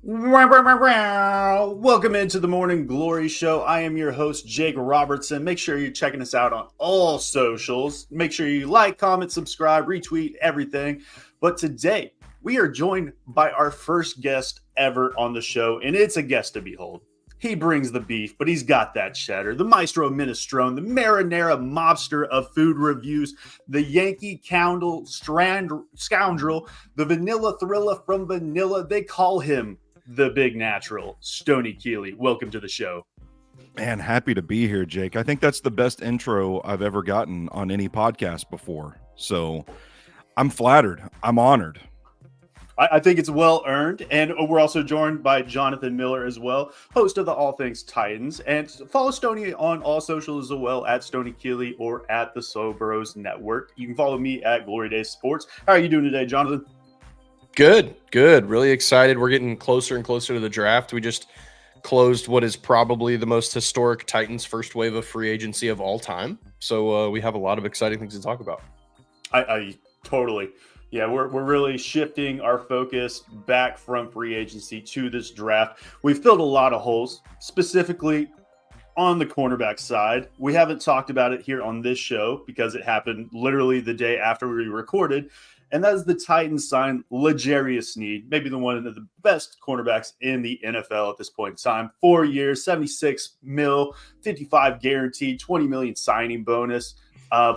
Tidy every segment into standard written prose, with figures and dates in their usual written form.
Welcome into the Morning Glory Show. I am your host, Jake Robertson. Make sure you're checking us out on all socials. Make sure you like, comment, subscribe, retweet, everything. But today, we are joined by our first guest ever on the show, and it's a guest to behold. He brings the beef, but he's got that cheddar. The maestro minestrone, the marinara mobster of food reviews, the Yankee Candle scoundrel, the vanilla thriller from Vanilla. They call him the big natural, Stoney Keeley. Welcome to the show. Man, happy to be here, Jake. I think that's the best intro I've ever gotten on any podcast before. So I'm flattered. I'm honored. I think it's well earned. And we're also joined by Jonathan Miller as well, host of the All Things Titans. And follow Stoney on all socials as well, at Stoney Keeley or at the SoBros Network. You can follow me at Glory Days Sports. How are you doing today, Jonathan? Good. Really excited. We're getting closer and closer to the draft. We just closed what is probably the most historic Titans first wave of free agency of all time. So we have a lot of exciting things to talk about. I totally. Yeah, we're really shifting our focus back from free agency to this draft. We've filled a lot of holes, specifically on the cornerback side. We haven't talked about it here on this show because it happened literally the day after we recorded. And that is the Titans signed L'Jarius Sneed, maybe one of the best cornerbacks in the NFL at this point in time. 4 years, 76 mil, 55 guaranteed, 20 million signing bonus.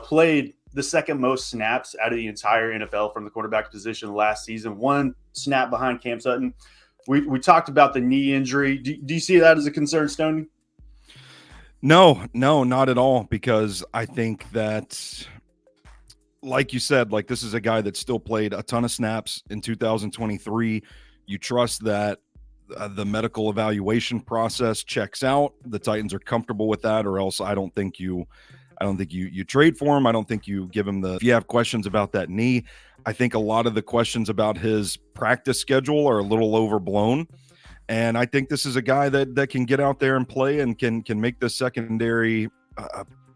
Played the second most snaps out of the entire NFL from the cornerback position last season. One snap behind Cam Sutton. We talked about the knee injury. Do you see that as a concern, Stoney? No, not at all, because I think that, like you said, like this is a guy that still played a ton of snaps in 2023. You trust that the medical evaluation process checks out. The Titans are comfortable with that, or else I don't think you trade for him. I don't think you give him if you have questions about that knee. I think a lot of the questions about his practice schedule are a little overblown. And I think this is a guy that can get out there and play and can make the secondary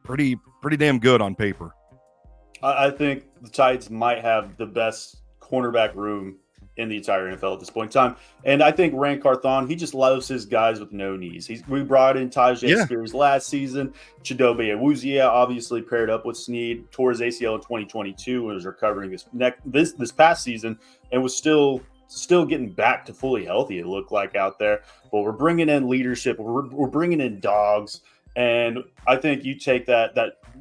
pretty damn good on paper. I think the Titans might have the best cornerback room in the entire NFL at this point in time. And I think Rand Carthon, he just loves his guys with no knees. We brought in Tyjae Spears last season. Chidobe Awuzie obviously paired up with Sneed, tore his ACL in 2022 and was recovering this past season and was still getting back to fully healthy, it looked like out there. But we're bringing in leadership. We're bringing in dogs. And I think you take that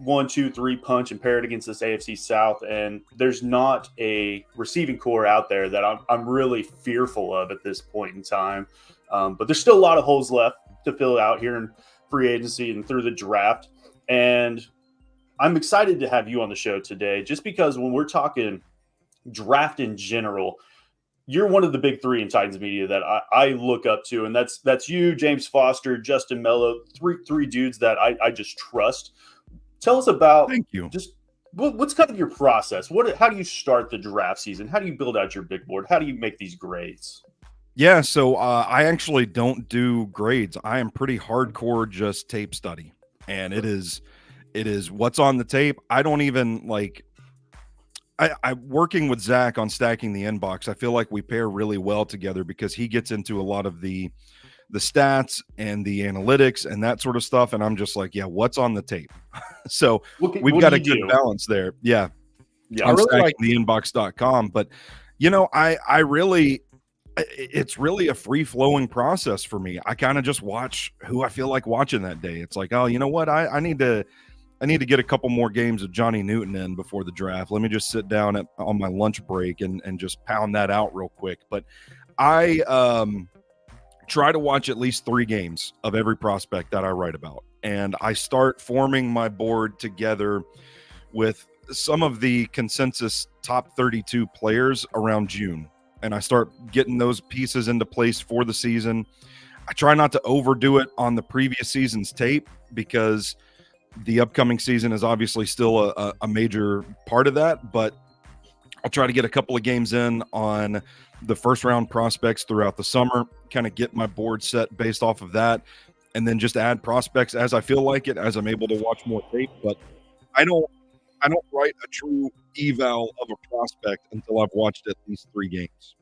1-2-3 punch and pair it against this AFC South, and there's not a receiving core out there that I'm really fearful of at this point in time. But there's still a lot of holes left to fill out here in free agency and through the draft. And I'm excited to have you on the show today, just because when we're talking draft in general, you're one of the big three in Titans media that I look up to, and that's you, James Foster, Justin Mello, three dudes that I just trust. Tell us about just what's kind of your process. How do you start the draft season? How do you build out your big board? How do you make these grades? Yeah, so I actually don't do grades. I am pretty hardcore just tape study, and it is what's on the tape. I don't even like. I'm working with Zach on stacking the inbox. I feel like we pair really well together because he gets into a lot of the stats and the analytics and that sort of stuff. And I'm just like, yeah, what's on the tape? So we've got a good balance there. Yeah. I'm really stacking the inbox.com. But, it's really a free flowing process for me. I kind of just watch who I feel like watching that day. It's like, oh, you know what? I need to get a couple more games of Johnny Newton in before the draft. Let me just sit down on my lunch break and just pound that out real quick. But I try to watch at least 3 games of every prospect that I write about. And I start forming my board together with some of the consensus top 32 players around June. And I start getting those pieces into place for the season. I try not to overdo it on the previous season's tape because the upcoming season is obviously still a major part of that, but I'll try to get a couple of games in on the first round prospects throughout the summer, kind of get my board set based off of that, and then just add prospects as I feel like it, as I'm able to watch more tape. But I don't write a true eval of a prospect until I've watched at least 3 games.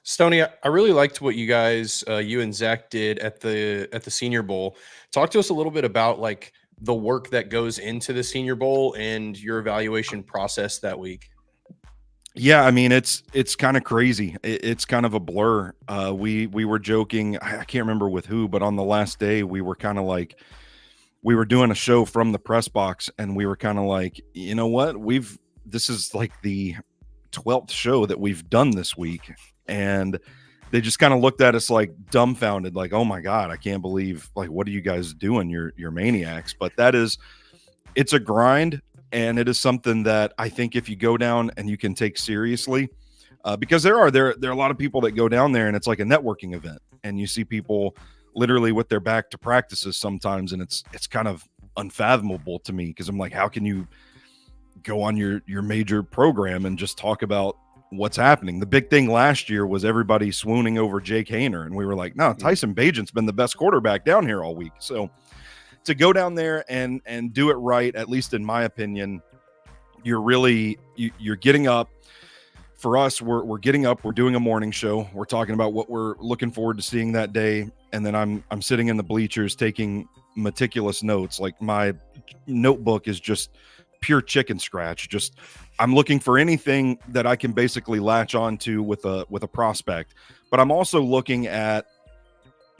Stoney, I really liked what you guys, you and Zach did at the Senior Bowl. Talk to us a little bit about like the work that goes into the Senior Bowl and your evaluation process that week. Yeah, I mean it's kind of crazy. It's kind of a blur. We were joking. I can't remember with who, but on the last day we were kind of like we were doing a show from the press box, and we were kind of like, you know what, this is like the 12th show that we've done this week, and they just kind of looked at us like dumbfounded, like, oh my god, I can't believe, like, what are you guys doing? You're maniacs. But it's a grind. And it is something that I think if you go down and you can take seriously, because there are a lot of people that go down there and it's like a networking event, and you see people literally with their back to practices sometimes, and it's kind of unfathomable to me, because I'm like, how can you go on your major program and just talk about what's happening? The big thing last year was everybody swooning over Jake Haener, and we were like, no, Tyson Bagent's been the best quarterback down here all week. So to go down there and do it right, at least in my opinion, you're getting up. For us, we're getting up, we're doing a morning show, we're talking about what we're looking forward to seeing that day, and then I'm sitting in the bleachers taking meticulous notes. Like, my notebook is just pure chicken scratch. Just, I'm looking for anything that I can basically latch onto with a prospect, but I'm also looking at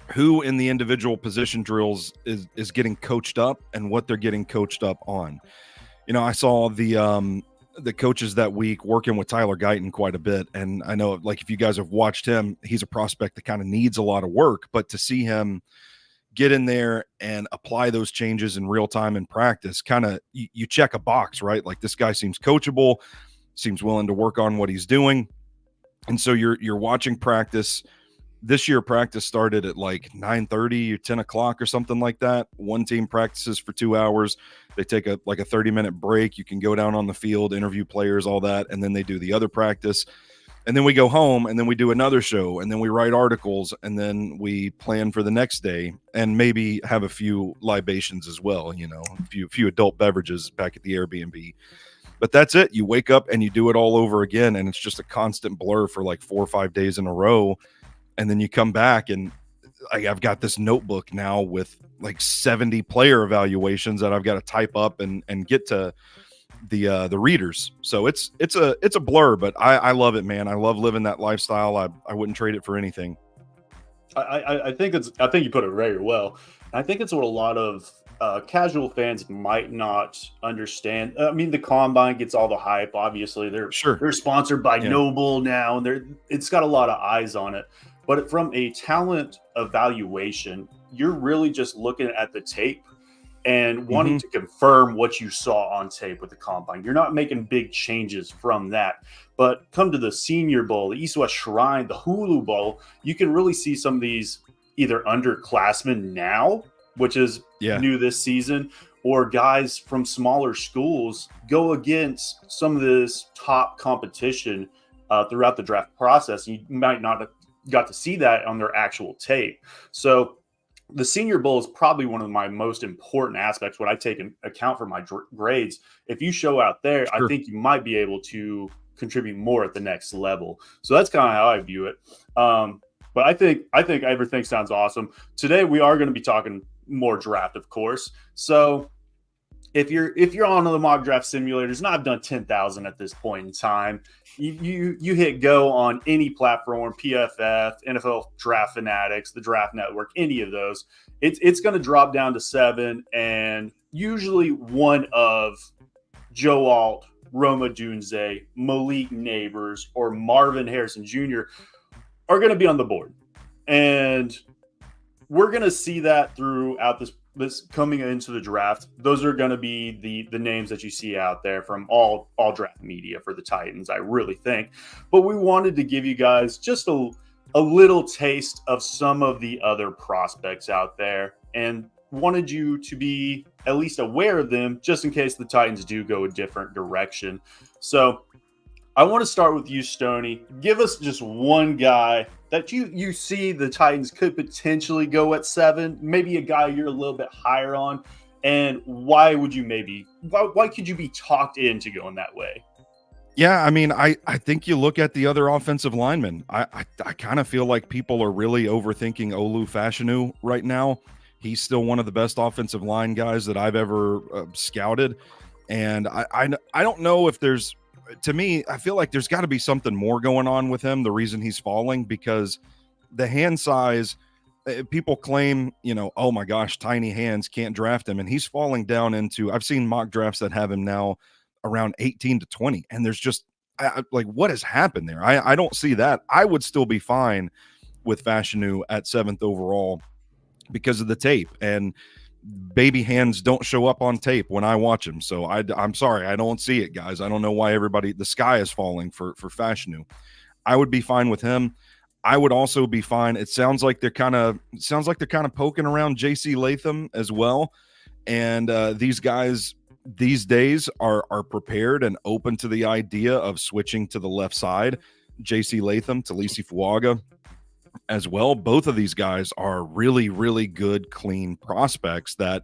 who in the individual position drills is getting coached up and what they're getting coached up on. You know, I saw the coaches that week working with Tyler Guyton quite a bit. And I know, like, if you guys have watched him, he's a prospect that kind of needs a lot of work, but to see him get in there and apply those changes in real time in practice, kind of, you check a box, right? Like, this guy seems coachable, seems willing to work on what he's doing. And so you're watching practice. This year, practice started at like 9:30 or 10 o'clock or something like that. One team practices for 2 hours. They take a 30-minute break. You can go down on the field, interview players, all that. And then they do the other practice. And then we go home, and then we do another show, and then we write articles, and then we plan for the next day, and maybe have a few libations as well, you know, a few adult beverages back at the Airbnb. But that's it. You wake up and you do it all over again. And it's just a constant blur for like 4 or 5 days in a row. And then you come back, and I've got this notebook now with like 70 player evaluations that I've got to type up and get to the readers. So it's a blur, but I love it, man. I love living that lifestyle. I wouldn't trade it for anything. I think you put it very well. I think it's what a lot of casual fans might not understand. I mean, the combine gets all the hype. Obviously, they're sponsored by Noble now, and it's got a lot of eyes on it. But from a talent evaluation, you're really just looking at the tape and wanting to confirm what you saw on tape with the combine. You're not making big changes from that. But come to the Senior Bowl, the East-West Shrine, the Hulu Bowl, you can really see some of these either underclassmen now, which is new this season, or guys from smaller schools go against some of this top competition throughout the draft process. You might not have got to see that on their actual tape. So the Senior Bowl is probably one of my most important aspects when I take into account for my grades. If you show out there, I think you might be able to contribute more at the next level. So that's kind of how I view it. But I think everything sounds awesome. Today we are going to be talking more draft, of course. So if you're on the mock draft simulators, and I've done 10,000 at this point in time, you hit go on any platform, PFF, NFL Draft Fanatics, the Draft Network, any of those, it's going to drop down to 7, and usually one of Joe Alt, Roma Dunze, Malik Nabers, or Marvin Harrison Jr. are going to be on the board. And we're going to see that throughout this coming into the draft. Those are going to be the names that you see out there from all draft media for the Titans, I really think. But we wanted to give you guys just a little taste of some of the other prospects out there, and wanted you to be at least aware of them just in case the Titans do go a different direction. So I want to start with you, Stoney. Give us just one guy that you see the Titans could potentially go at 7, maybe a guy you're a little bit higher on, and why could you be talked into going that way? Yeah, I mean, I think you look at the other offensive linemen. I kind of feel like people are really overthinking Olu Fashanu right now. He's still one of the best offensive line guys that I've ever scouted, and I don't know if there's. To me, I feel like there's got to be something more going on with him. The reason he's falling, because the hand size. People claim, oh my gosh, tiny hands, can't draft him, and he's falling down into. I've seen mock drafts that have him now around 18 to 20, and there's just like, what has happened there? I don't see that. I would still be fine with Fashanu at 7th overall because of the tape, and baby hands don't show up on tape when I watch him. So I'm sorry, I don't see it, guys. I don't know why the sky is falling for Fashanu. I would be fine with him. I would also be fine. It sounds like they're kind of poking around JC Latham as well. And these guys these days are prepared and open to the idea of switching to the left side. JC Latham, Talisi Fuaga as well. Both of these guys are really, really good, clean prospects that,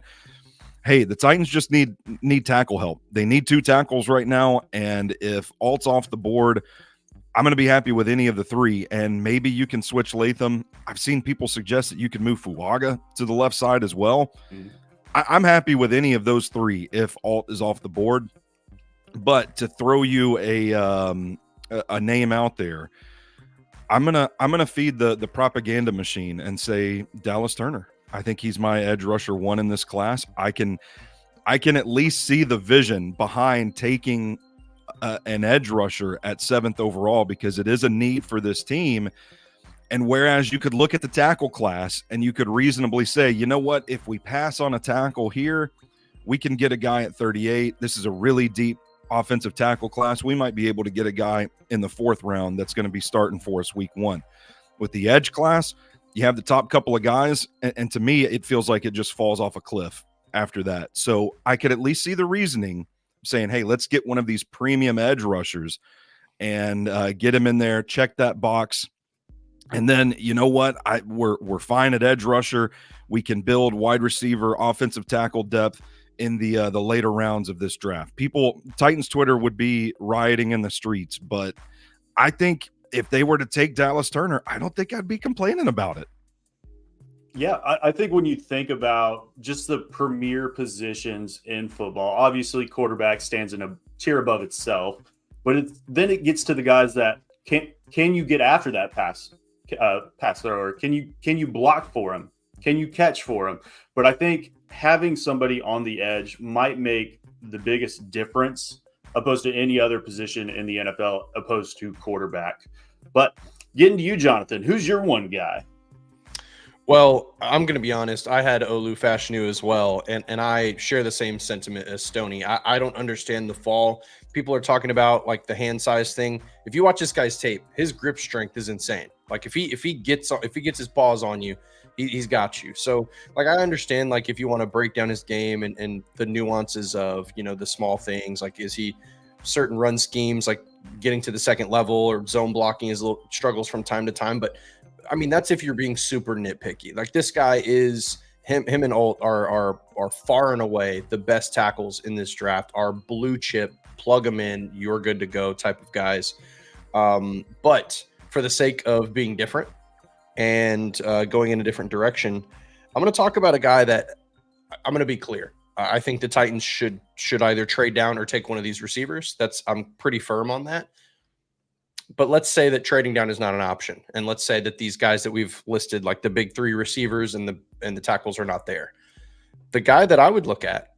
hey, the Titans just need tackle help. They need 2 tackles right now. And if Alt's off the board, I'm going to be happy with any of the 3, and maybe you can switch Latham. I've seen people suggest that you can move Fuaga to the left side as well. Mm-hmm. I'm happy with any of those 3 if Alt is off the board. But to throw you a name out there, I'm gonna feed the propaganda machine and say Dallas Turner. I think he's my edge rusher 1 in this class. I can at least see the vision behind taking an edge rusher at 7th overall, because it is a need for this team. And whereas you could look at the tackle class and you could reasonably say, you know what, if we pass on a tackle here, we can get a guy at 38. This is a really deep offensive tackle class. We might be able to get a guy in the 4th round that's going to be starting for us week 1. With the edge class, you have the top couple of guys, and to me, it feels like it just falls off a cliff after that. So I could at least see the reasoning saying, hey, let's get one of these premium edge rushers and get him in there, check that box. And then, you know what? We're fine at edge rusher. We can build wide receiver, offensive tackle depth in the later rounds of this draft. Titans Twitter would be rioting in the streets, but I think if they were to take Dallas Turner, I don't think I'd be complaining about it. Yeah, I think when you think about just the premier positions in football, obviously quarterback stands in a tier above itself, but then it gets to the guys that can you get after that pass thrower? Can you block for him? Can you catch for him? But I think having somebody on the edge might make the biggest difference opposed to any other position in the NFL opposed to quarterback. But getting to you, Jonathan, who's your one guy? Well, I'm going to be honest. I had Olu Fashanu as well, and I share the same sentiment as Stoney. I don't understand the fall. People are talking about like the hand size thing. If you watch this guy's tape, his grip strength is insane. Like if he gets his paws on you, he's got you. So like I understand like if you want to break down his game and the nuances of the small things, like is he certain run schemes like getting to the second level or zone blocking his little struggles from time to time, but I mean, that's if you're being super nitpicky. Like this guy is him and Alt are far and away the best tackles in this draft, are blue chip, plug them in, you're good to go type of guys. But for the sake of being different and going in a different direction, I'm going to talk about a guy that I'm going to be clear. I think the Titans should either trade down or take one of these receivers. I'm pretty firm on that. But let's say that trading down is not an option. And let's say that these guys that we've listed, like the big 3 receivers and the tackles, are not there. The guy that I would look at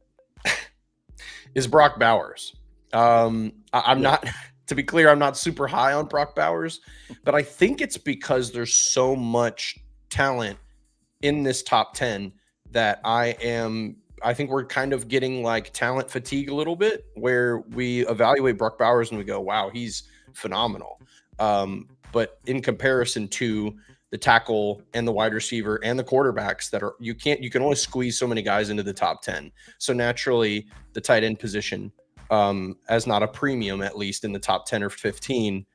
is Brock Bowers. I'm not, to be clear, I'm not super high on Brock Bowers, but I think it's because there's so much talent in this top 10 that I think we're kind of getting like talent fatigue a little bit, where we evaluate Brock Bowers and we go, wow, he's phenomenal. But in comparison to the tackle and the wide receiver and the quarterbacks that are, you can only squeeze so many guys into the top 10. So naturally the tight end position, as not a premium, at least in the top 10 or 15,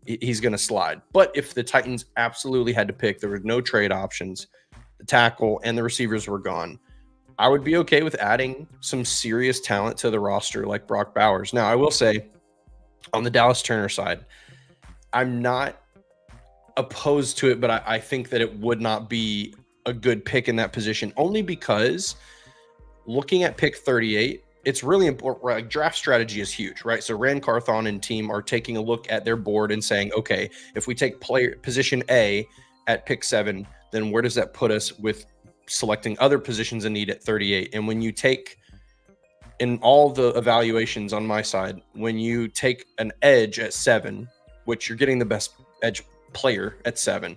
he's going to slide. But if the Titans absolutely had to pick, there were no trade options, the tackle and the receivers were gone, I would be okay with adding some serious talent to the roster like Brock Bowers. Now, I will say On the Dallas Turner side, I'm not opposed to it, but I think that it would not be a good pick in that position, only because looking at pick 38, it's really important. Right? Like, draft strategy is huge, right? So Rand Carthon and team are taking a look at their board and saying, okay, if we take position A at pick 7, then where does that put us with selecting other positions in need at 38? And when you take, in all the evaluations on my side, when you take an edge at 7, which you're getting the best edge player at 7,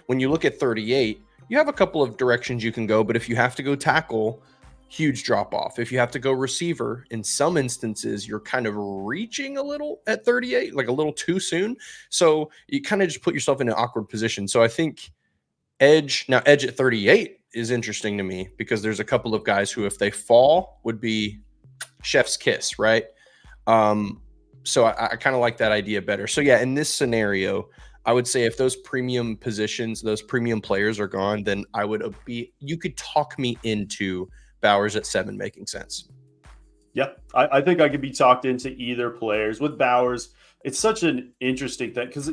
when you look at 38, you have a couple of directions you can go, but if you have to go tackle, huge drop off. If you have to go receiver, in some instances, you're kind of reaching a little at 38, like a little too soon. So you kind of just put yourself in an awkward position. So I think edge at 38 is interesting to me, because there's a couple of guys who, if they fall, would be chef's kiss, right? So I kind of like that idea better. So yeah, in this scenario, I would say if those premium positions, those premium players are gone, then I would you could talk me into Bowers at 7 making sense. Yeah, I think I could be talked into either players. With Bowers, it's such an interesting thing because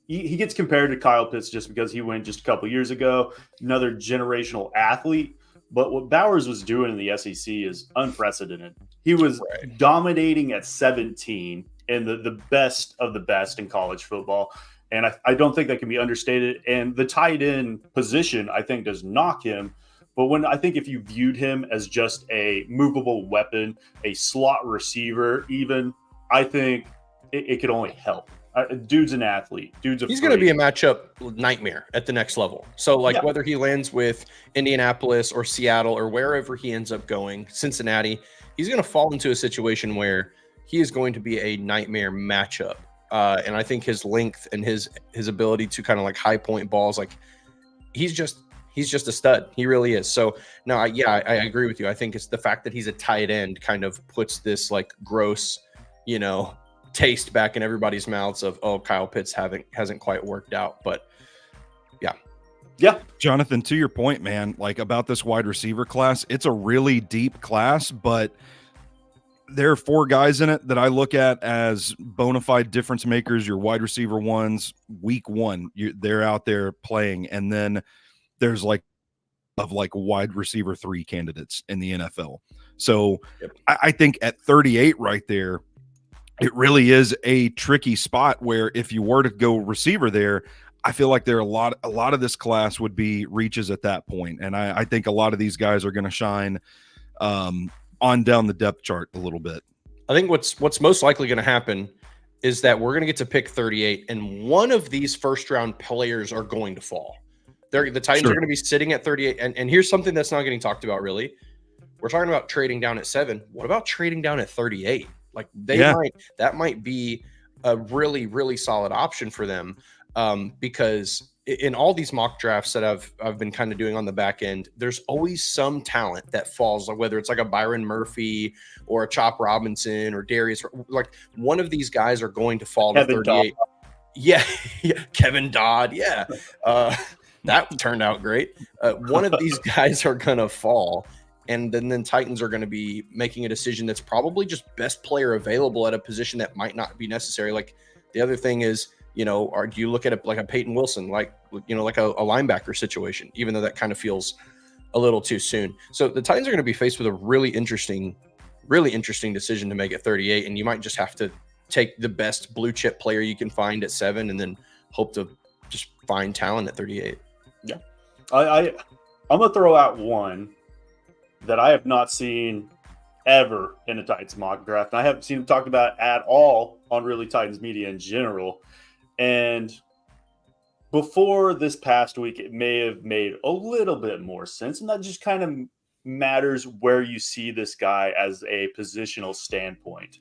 he gets compared to Kyle Pitts just because he went just a couple years ago, another generational athlete. But what Bowers was doing in the SEC is unprecedented. He was dominating at 17 in the best of the best in college football. And I don't think that can be understated. And the tight end position, I think, does knock him. But if you viewed him as just a movable weapon, a slot receiver, even, I think it could only help. Dude's an athlete. He's going to be a matchup nightmare at the next level. So, whether he lands with Indianapolis or Seattle or wherever he ends up going, Cincinnati, he's going to fall into a situation where he is going to be a nightmare matchup. And I think his length and his ability to kind of like high point balls, like he's just a stud. He really is. So no, I agree with you. I think it's the fact that he's a tight end kind of puts this like gross, taste back in everybody's mouths of, oh, Kyle Pitts hasn't quite worked out. But yeah. Jonathan, to your point, man, like about this wide receiver class, it's a really deep class, but there are 4 guys in it that I look at as bona fide difference makers. Your wide receiver ones, week 1, they're out there playing. And then there's like wide receiver 3 candidates in the NFL. So I think at 38 right there, it really is a tricky spot where if you were to go receiver there, I feel like there are a lot of this class would be reaches at that point. And I think a lot of these guys are going to shine on down the depth chart a little bit. I think what's most likely going to happen is that we're going to get to pick 38 and one of these first round players are going to fall. The Titans are going to be sitting at 38. And here's something that's not getting talked about really. We're talking about trading down at 7. What about trading down at 38? Like that might be a really, really solid option for them, because in all these mock drafts that I've been kind of doing on the back end, there's always some talent that falls, like whether it's like a Byron Murphy or a Chop Robinson or Darius, like one of these guys are going to fall to 38. Yeah, Kevin Dodd. Yeah, that turned out great. One of these guys are going to fall. And then Titans are going to be making a decision that's probably just best player available at a position that might not be necessary. Like the other thing is, do you look at it like a Peyton Wilson, like a linebacker situation, even though that kind of feels a little too soon. So the Titans are going to be faced with a really interesting decision to make at 38. And you might just have to take the best blue chip player you can find at 7 and then hope to just find talent at 38. Yeah. I'm going to throw out one that I have not seen ever in a Titans mock draft. And I haven't seen him talked about at all on Really Titans media in general. And before this past week, it may have made a little bit more sense. And that just kind of matters where you see this guy as a positional standpoint.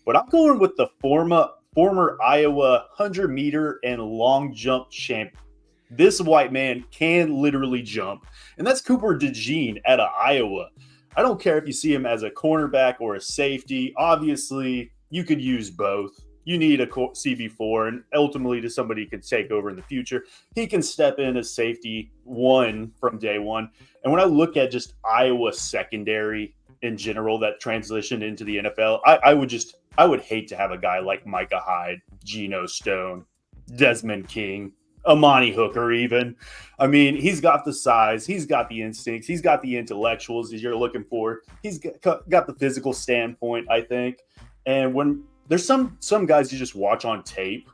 But I'm going with the former Iowa 100-meter and long jump champion. This white man can literally jump. And that's Cooper DeJean out of Iowa. I don't care if you see him as a cornerback or a safety. Obviously, you could use both. You need a CB4, and ultimately to somebody who could take over in the future. He can step in as safety 1 from day 1. And when I look at just Iowa secondary in general that transitioned into the NFL, I would just I would hate to have a guy like Micah Hyde, Geno Stone, Desmond King, Amani Hooker even. I mean, he's got the size, he's got the instincts, he's got the intellectuals that you're looking for. He's got the physical standpoint, I think. And when there's some guys you just watch on tape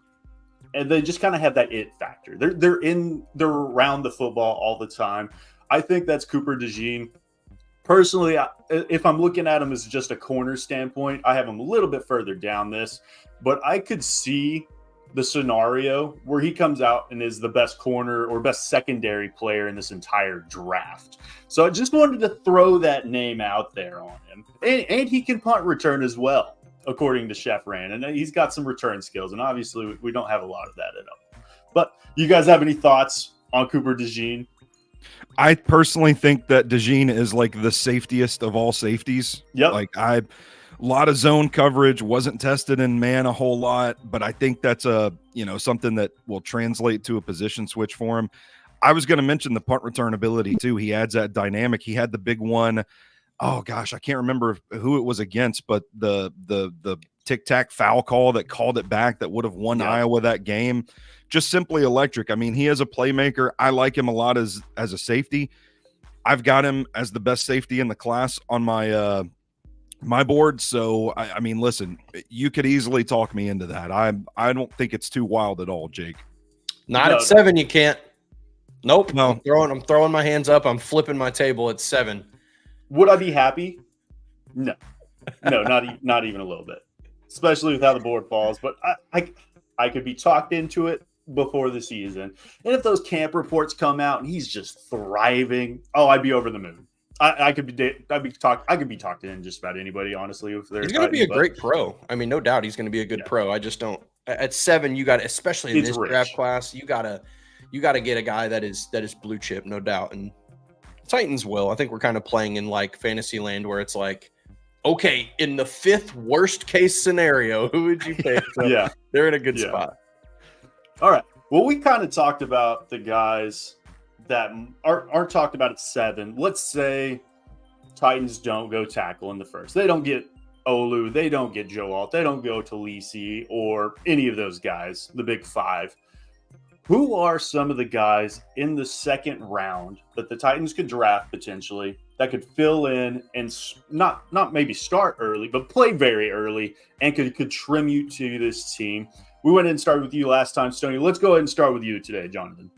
and they just kind of have that it factor. They're around the football all the time. I think that's Cooper DeJean. Personally, if I'm looking at him as just a corner standpoint, I have him a little bit further down this, but I could see the scenario where he comes out and is the best corner or best secondary player in this entire draft. So I just wanted to throw that name out there on him. And he can punt return as well, according to Chef Ran. And he's got some return skills. And obviously, we don't have a lot of that at all. But you guys have any thoughts on Cooper DeJean? I personally think that DeJean is like the safetiest of all safeties. Yep. Like a lot of zone coverage, wasn't tested in man a whole lot, but I think that's something that will translate to a position switch for him. I was going to mention the punt return ability too. He adds that dynamic. He had the big one. Oh gosh, I can't remember who it was against, but the tic-tac foul call that called it back that would have won Iowa that game. Just simply electric. I mean, he is a playmaker. I like him a lot as a safety. I've got him as the best safety in the class on my my board. So I mean, listen, you could easily talk me into that. I don't think it's too wild at all, Jake. Not at 7, you can't. Nope. No. I'm throwing my hands up. I'm flipping my table at 7. Would I be happy? No, not even a little bit. Especially with how the board falls. But I could be talked into it before the season. And if those camp reports come out and he's just thriving, I'd be over the moon. I could be talked in just about anybody, honestly. If he's going to be a great pro. I mean, no doubt he's going to be a good pro. I just don't. At 7, you got to, especially in this draft class, you got to get a guy that is blue chip, no doubt. And Titans will. I think we're kind of playing in like fantasy land where it's like, okay, in the 5th worst case scenario, who would you pick? So they're in a good spot. All right. Well, we kind of talked about the guys that aren't talked about at 7. Let's say Titans don't go tackle in the first. They don't get Olu. They don't get Joe Alt. They don't go to Lisi or any of those guys, the big 5. Who are some of the guys in the 2nd round that the Titans could draft potentially that could fill in and not maybe start early, but play very early and could contribute to this team? We went and started with you last time, Stoney. Let's go ahead and start with you today, Jonathan.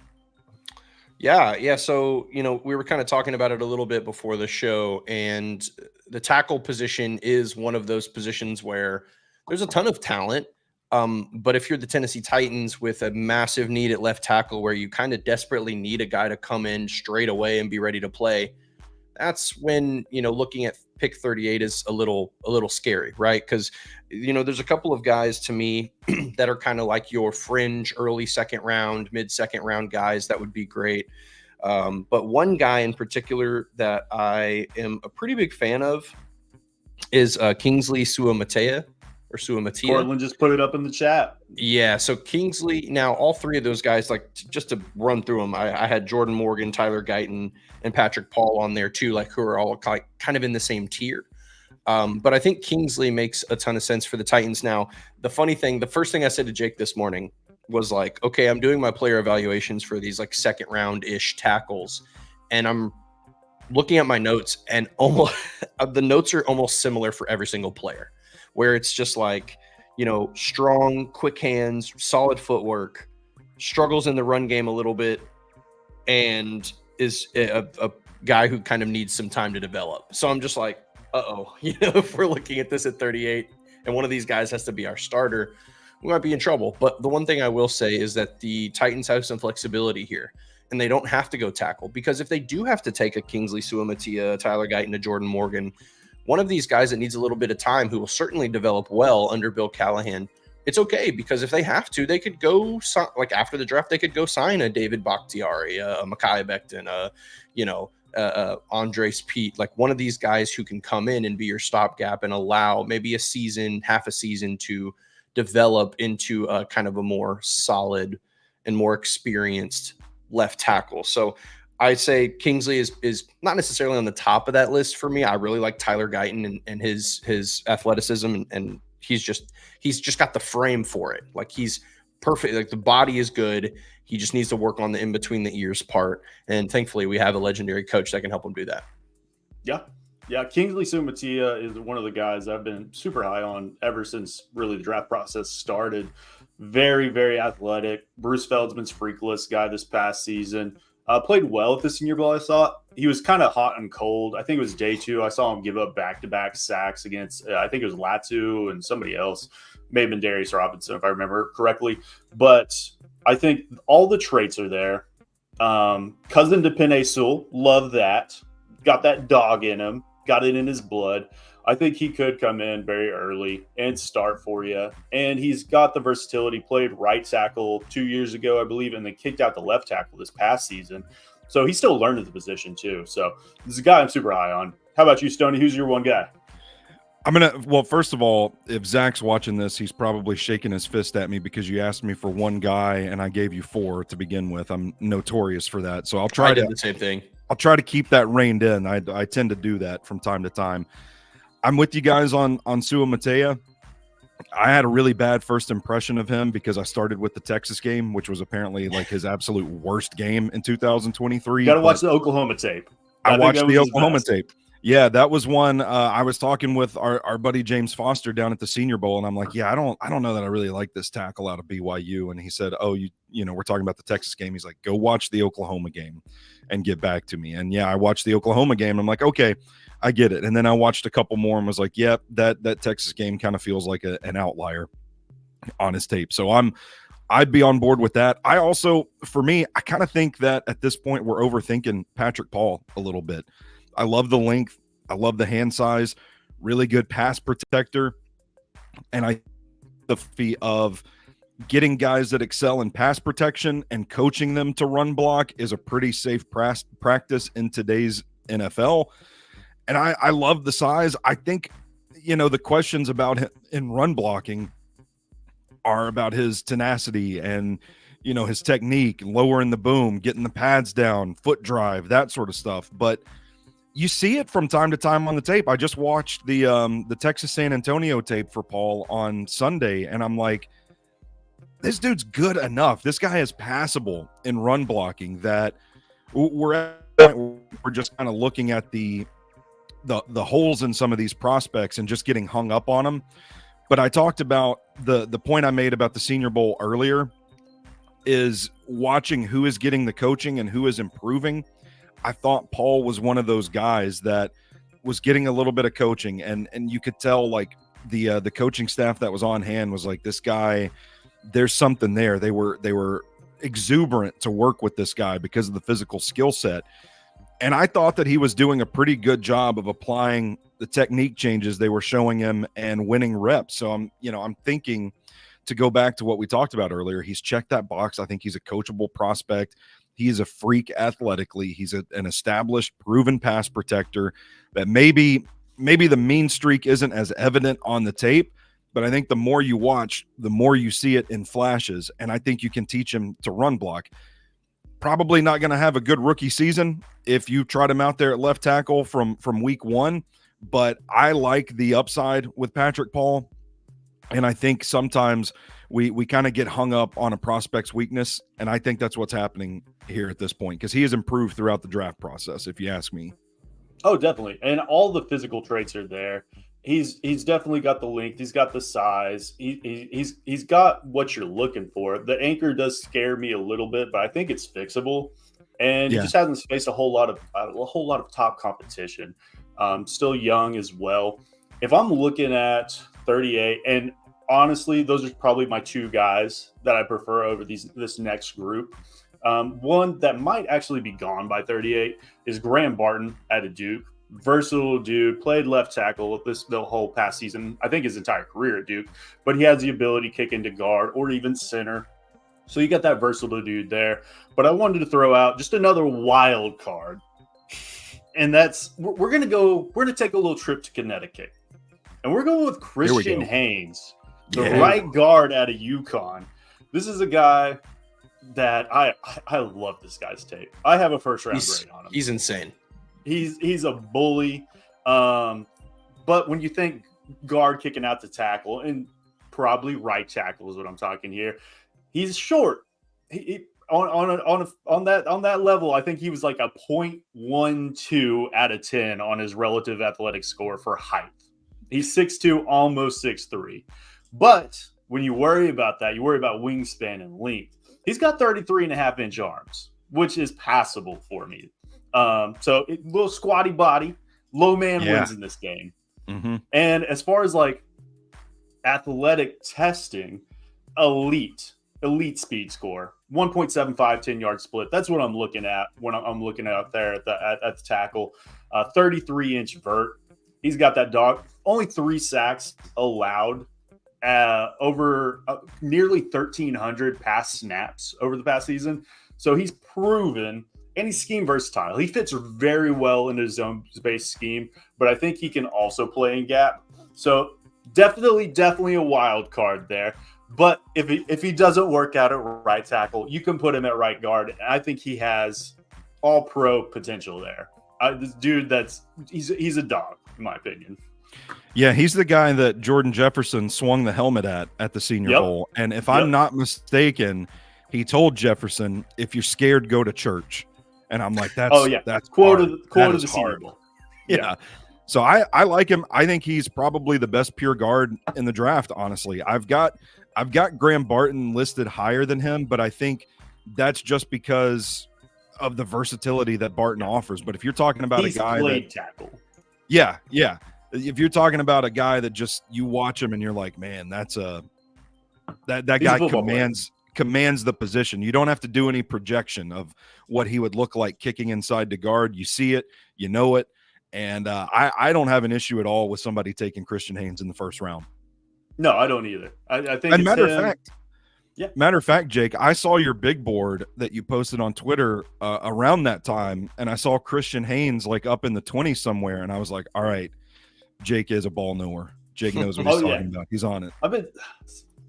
Yeah. So, we were kind of talking about it a little bit before the show, and the tackle position is one of those positions where there's a ton of talent. But if you're the Tennessee Titans with a massive need at left tackle where you kind of desperately need a guy to come in straight away and be ready to play, that's when, looking at pick 38 is a little scary, right? Because, there's a couple of guys to me that are kind of like your fringe early 2nd round, mid 2nd round guys that would be great. But one guy in particular that I am a pretty big fan of is Kingsley Suamatea. Portland just put it up in the chat. Yeah, so Kingsley, now all 3 of those guys, like just to run through them, I had Jordan Morgan, Tyler Guyton, and Patrick Paul on there too, like who are all kind of in the same tier. But I think Kingsley makes a ton of sense for the Titans. Now, the funny thing, the first thing I said to Jake this morning was like, okay, I'm doing my player evaluations for these like 2nd round-ish tackles, and I'm looking at my notes, and almost the notes are almost similar for every single player, where it's just like, strong, quick hands, solid footwork, struggles in the run game a little bit, and is a guy who kind of needs some time to develop. So I'm just like, if we're looking at this at 38 and one of these guys has to be our starter, we might be in trouble. But the one thing I will say is that the Titans have some flexibility here, and they don't have to go tackle, because if they do have to take a Kingsley Suamatea, Tyler Guyton, a Jordan Morgan, one of these guys that needs a little bit of time, who will certainly develop well under Bill Callahan, it's okay, because if they have to, they could go, like after the draft, they could go sign a David Bakhtiari, a Mekhi Becton, Andres Pete, like one of these guys who can come in and be your stopgap and allow maybe a season, half a season to develop into a kind of a more solid and more experienced left tackle. So I'd say Kingsley is not necessarily on the top of that list for me. I really like Tyler Guyton and his athleticism, and he's just got the frame for it. Like he's perfect. Like the body is good. He just needs to work on the in between the ears part. And thankfully, we have a legendary coach that can help him do that. Yeah. Yeah. Kingsley Sumatia is one of the guys I've been super high on ever since really the draft process started. Very, very athletic. Bruce Feldman's freakless guy this past season. Played well at the Senior Bowl, I thought. He was kind of hot and cold. I think it was day 2. I saw him give up back-to-back sacks against, I think it was Latu and somebody else. May have been Darius Robinson, if I remember correctly. But I think all the traits are there. Cousin to Penei Sewell, love that. Got that dog in him. Got it in his blood. I think he could come in very early and start for you. And he's got the versatility. Played right tackle 2 years ago, I believe, and then kicked out the left tackle this past season. So he's still learning the position too. So this is a guy I'm super high on. How about you, Stoney? Who's your one guy? Well, first of all, if Zach's watching this, he's probably shaking his fist at me because you asked me for one guy and I gave you 4 to begin with. I'm notorious for that. So I did the same thing. I'll try to keep that reined in. I tend to do that from time to time. I'm with you guys on Sua Matea. I had a really bad first impression of him because I started with the Texas game, which was apparently like his absolute worst game in 2023. You got to watch the Oklahoma tape. I watched the Oklahoma tape. Yeah, that was one. I was talking with our buddy James Foster down at the Senior Bowl, and I'm like, yeah, I don't know that I really like this tackle out of BYU. And he said, oh, you know, we're talking about the Texas game. He's like, go watch the Oklahoma game and get back to me. And yeah, I watched the Oklahoma game. I'm like, okay, I get it. And then I watched a couple more and was like, yeah, that Texas game kind of feels like an outlier on his tape. So I'd be on board with that. I also, for me, I kind of think that at this point we're overthinking Patrick Paul a little bit. I love the length. I love the hand size. Really good pass protector. And I the fee of getting guys that excel in pass protection and coaching them to run block is a pretty safe practice in today's NFL. And I love the size. I think, you know, the questions about him in run blocking are about his tenacity and, you know, his technique, lowering the boom, getting the pads down, foot drive, that sort of stuff. But you see it from time to time on the tape. I just watched the Texas San Antonio tape for Paul on Sunday, and I'm like, this dude's good enough. This guy is passable in run blocking that we're just kind of looking at the holes in some of these prospects and just getting hung up on them. But I talked about the point I made about the Senior Bowl earlier is watching who is getting the coaching and who is improving. I thought Paul was one of those guys that was getting a little bit of coaching, and you could tell like the coaching staff that was on hand was like, this guy, there's something there. They were exuberant to work with this guy because of the physical skill set. And I thought that he was doing a pretty good job of applying the technique changes they were showing him and winning reps. So I'm thinking, to go back to what we talked about earlier, he's checked that box. I think he's a coachable prospect. He is a freak athletically. He's an established, proven pass protector that maybe the mean streak isn't as evident on the tape, but I think the more you watch, the more you see it in flashes. And I think you can teach him to run block. Probably not going to have a good rookie season if you tried him out there at left tackle from week 1, but I like the upside with Patrick Paul. And I think sometimes we kind of get hung up on a prospect's weakness, and I think that's what's happening here at this point because he has improved throughout the draft process, if you ask me. Oh, definitely. And all the physical traits are there. He's definitely got the length. He's got the size. He's got what you're looking for. The anchor does scare me a little bit, but I think it's fixable. And he just hasn't faced a whole lot of top competition. Still young as well. If I'm looking at 38, and honestly, those are probably my 2 guys that I prefer over this next group. One that might actually be gone by 38 is Graham Barton at a Duke. Versatile dude, played left tackle the whole past season, I think his entire career at Duke, but he has the ability to kick into guard or even center. So you got that versatile dude there. But I wanted to throw out just another wild card. And that's we're gonna take a little trip to Connecticut. And we're going with Christian Haynes, the right guard out of UConn. This is a guy that I love this guy's tape. I have a first round grade on him. He's insane. He's a bully. But when you think guard kicking out to tackle, and probably right tackle is what I'm talking here. He's short. On that level, I think he was like a 0.12 out of 10 on his relative athletic score for height. He's 6'2", almost 6'3". But when you worry about that, you worry about wingspan and length. He's got 33.5-inch arms, which is passable for me. So little squatty body, low man wins in this game. Mm-hmm. And as far as like athletic testing, elite speed score, 1.75 10-yard split. That's what I'm looking at when I'm looking out there at the tackle. 33-inch vert. He's got that dog. Only 3 sacks allowed. Over nearly 1,300 pass snaps over the past season. So he's proven, and he's scheme versatile. He fits very well into his zone-based scheme, but I think he can also play in gap. So definitely a wild card there. But if he doesn't work out at right tackle, you can put him at right guard. And I think he has all-pro potential there. This dude, he's a dog, in my opinion. Yeah, he's the guy that Jordan Jefferson swung the helmet at the Senior Bowl. And if I'm not mistaken, he told Jefferson, if you're scared, go to church. And I'm like, that's quote of the Senior Bowl. Yeah. So I like him. I think he's probably the best pure guard in the draft, honestly. I've got Graham Barton listed higher than him, but I think that's just because of the versatility that Barton offers. But if you're talking about a guy played tackle. Yeah. If you're talking about a guy that just you watch him and you're like, man, that guy commands the position. You don't have to do any projection of what he would look like kicking inside to guard. You see it, you know it. And I don't have an issue at all with somebody taking Christian Haynes in the first round. No, I don't either. I think. And matter of fact, Jake, I saw your big board that you posted on Twitter around that time, and I saw Christian Haynes like up in the 20s somewhere, and I was like, all right, Jake is a ball knower. Jake knows what he's talking about. He's on it.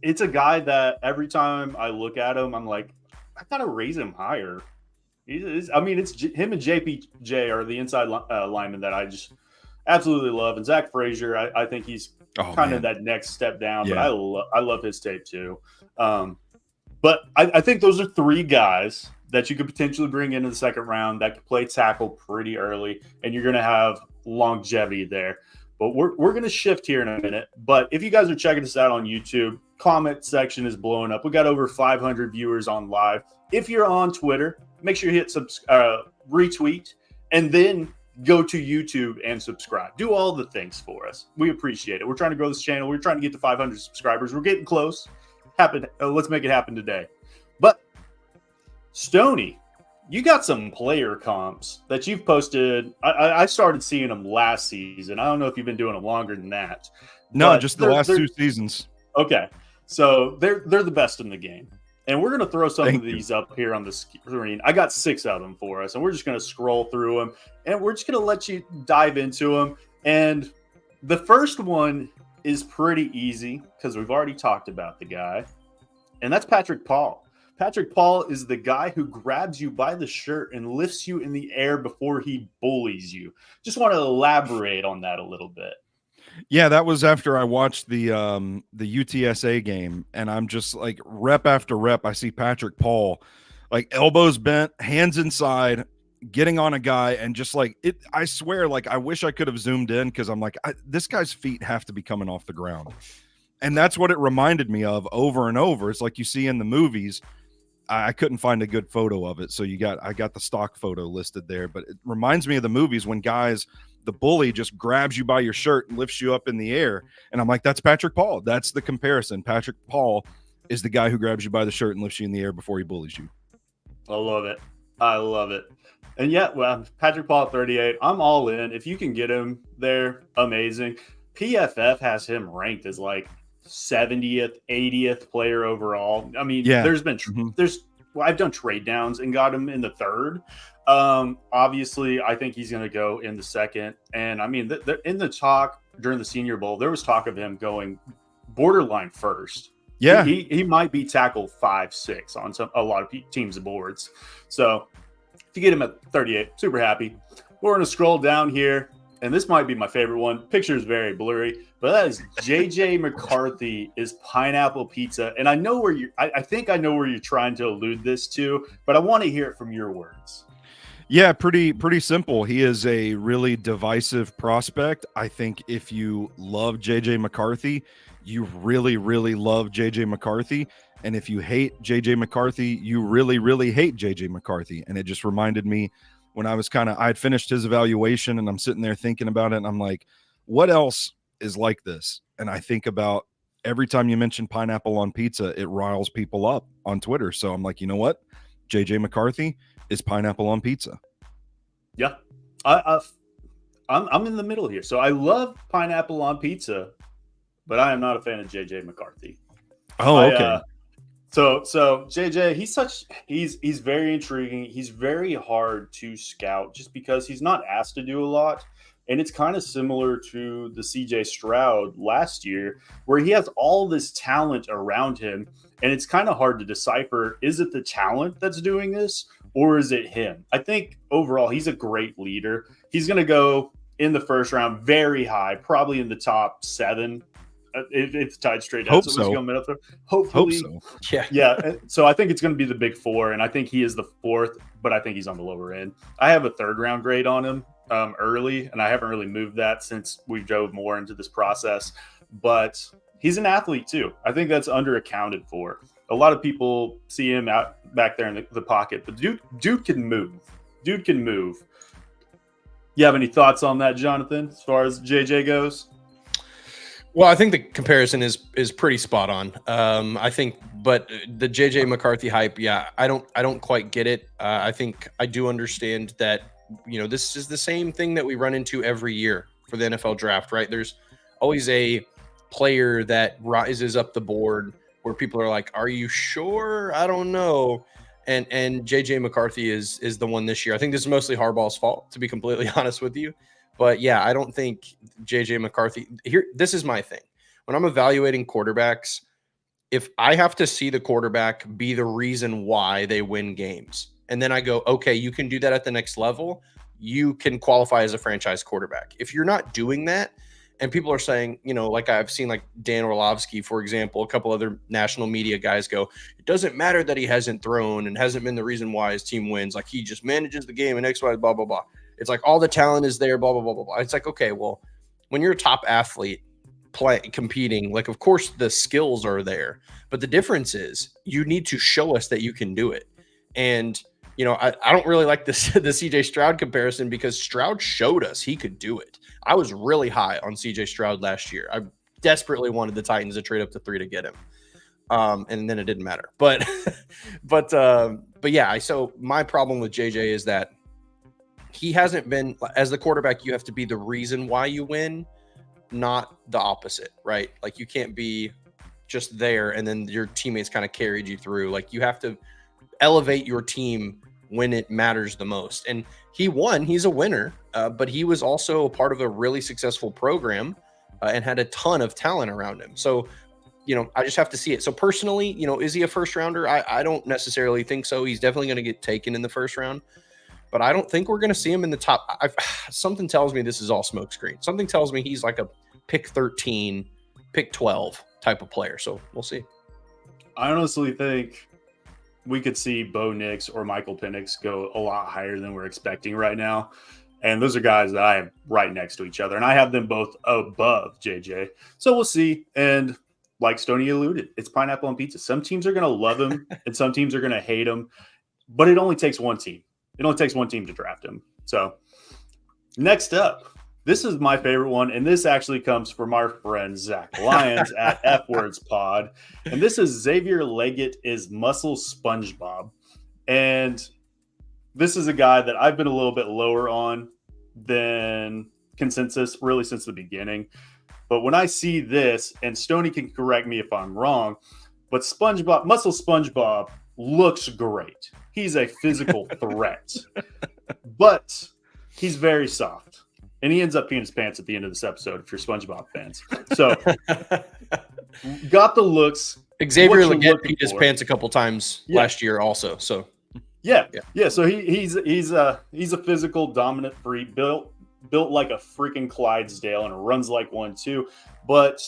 It's a guy that every time I look at him, I'm like, I gotta raise him higher. It's him and JPJ are the inside linemen that I just absolutely love. And Zach Frazier, I think he's kind of that next step down, but I love his tape too. But I think those are 3 guys that you could potentially bring into the second round that could play tackle pretty early, and you're going to have longevity there. But we're going to shift here in a minute. But if you guys are checking us out on YouTube, comment section is blowing up. We got over 500 viewers on live. If you're on Twitter, make sure you hit retweet, and then go to YouTube and subscribe. Do all the things for us. We appreciate it. We're trying to grow this channel. We're trying to get to 500 subscribers. We're getting close. Let's make it happen today. But Stoney, you got some player comps that you've posted. I started seeing them last season. I don't know if you've been doing them longer than that. No, just the last 2 seasons. Okay. So they're the best in the game. And we're going to throw some of these up here on the screen. I got 6 of them for us, and we're just going to scroll through them, and we're just going to let you dive into them. And the first one is pretty easy because we've already talked about the guy, and that's Patrick Paul. Patrick Paul is the guy who grabs you by the shirt and lifts you in the air before he bullies you. Just want to elaborate on that a little bit. Yeah, that was after I watched the UTSA game, and I'm just like rep after rep. I see Patrick Paul, like elbows bent, hands inside, getting on a guy, and just like it. I swear, like I wish I could have zoomed in because I'm like, this guy's feet have to be coming off the ground, and that's what it reminded me of over and over. It's like you see in the movies. I couldn't find a good photo of it, so I got the stock photo listed there, but it reminds me of the movies when the bully just grabs you by your shirt and lifts you up in the air. And I'm like, that's Patrick Paul. That's the comparison. Patrick Paul is the guy who grabs you by the shirt and lifts you in the air before he bullies you. I love it. And yeah, well, Patrick Paul at 38, I'm all in. If you can get him there, amazing. PFF has him ranked as like 70th, 80th player overall. I mean, there's been, I've done trade downs and got him in the 3rd. Obviously, I think he's going to go in the 2nd. And I mean, in the talk during the Senior Bowl, there was talk of him going borderline 1st. Yeah, he might be tackle 5, 6 on a lot of teams' boards. So if you get him at 38, super happy. We're going to scroll down here. and this might be my favorite one. Picture is very blurry, but that is JJ McCarthy is pineapple pizza. And I know where I think I know where you're trying to allude this to, but I want to hear it from your words. Yeah, pretty simple. He is a really divisive prospect. I think if you love JJ McCarthy, you really, really love JJ McCarthy. And if you hate JJ McCarthy, you really, really hate JJ McCarthy. And it just reminded me when I had finished his evaluation and I'm sitting there thinking about it. And I'm like, what else is like this? And I think about every time you mention pineapple on pizza, it riles people up on Twitter. So I'm like, you know what? JJ McCarthy is pineapple on pizza. Yeah. I'm in the middle here. So I love pineapple on pizza, but I am not a fan of JJ McCarthy. Oh, okay. So JJ, he's very intriguing. He's very hard to scout just because he's not asked to do a lot. And it's kind of similar to the CJ Stroud last year, where he has all this talent around him. And it's kind of hard to decipher, is it the talent that's doing this or is it him? I think overall, he's a great leader. He's going to go in the first round very high, probably in the top 7. It's tied straight up. So. Hopefully. Hope so. Yeah. So I think it's going to be the big 4. And I think he is the 4th, but I think he's on the lower end. I have a 3rd round grade on him early, and I haven't really moved that since we drove more into this process. But he's an athlete too. I think that's underaccounted for. A lot of people see him out back there in the pocket, but dude can move. Dude can move. You have any thoughts on that, Jonathan, as far as JJ goes? Well, I think the comparison is pretty spot on. I think, but the JJ McCarthy hype, yeah, I don't quite get it. I think I do understand that, this is the same thing that we run into every year for the NFL draft, right? There's always a player that rises up the board where people are like, are you sure? I don't know. And JJ McCarthy is the one this year. I think this is mostly Harbaugh's fault, to be completely honest with you. But yeah, I don't think JJ McCarthy this is my thing. When I'm evaluating quarterbacks, if I have to see the quarterback be the reason why they win games, and then I go, okay, you can do that at the next level, you can qualify as a franchise quarterback. If you're not doing that, and people are saying, like I've seen like Dan Orlovsky, for example, a couple other national media guys go, it doesn't matter that he hasn't thrown and hasn't been the reason why his team wins. Like he just manages the game and X, Y, blah, blah, blah. It's like all the talent is there, blah, blah, blah, blah, blah. It's like, okay, well, when you're a top athlete competing, like, of course the skills are there, but the difference is you need to show us that you can do it. And, I don't really like the CJ Stroud comparison because Stroud showed us he could do it. I was really high on CJ Stroud last year. I desperately wanted the Titans to trade up to 3 to get him. And then it didn't matter. But yeah, so my problem with JJ is that he hasn't been, as the quarterback, you have to be the reason why you win, not the opposite, right? Like you can't be just there and then your teammates kind of carried you through. Like you have to elevate your team when it matters the most. And he won, he's a winner, but he was also a part of a really successful program and had a ton of talent around him. So, I just have to see it. So personally, is he a first rounder? I don't necessarily think so. He's definitely going to get taken in the first round. But I don't think we're going to see him in the top. Something tells me this is all smokescreen. Something tells me he's like a pick 13, pick 12 type of player. So we'll see. I honestly think we could see Bo Nix or Michael Penix go a lot higher than we're expecting right now. And those are guys that I have right next to each other. And I have them both above JJ. So we'll see. And like Stoney alluded, it's pineapple on pizza. Some teams are going to love him and some teams are going to hate him. But it only takes one team. It only takes one team to draft him. So next up, this is my favorite one. And this actually comes from our friend Zach Lyons at F Words Pod. And this is Xavier Leggett is Muscle SpongeBob. And this is a guy that I've been a little bit lower on than consensus really since the beginning. But when I see this, and Stoney can correct me if I'm wrong, but Muscle SpongeBob looks great. He's a physical threat, but he's very soft. And he ends up peeing his pants at the end of this episode if you're SpongeBob fans. So, got the looks. Xavier Leggett peed his pants a couple times last year also. So, yeah. So he's a physical dominant freak built built like a freaking Clydesdale and runs like one too. But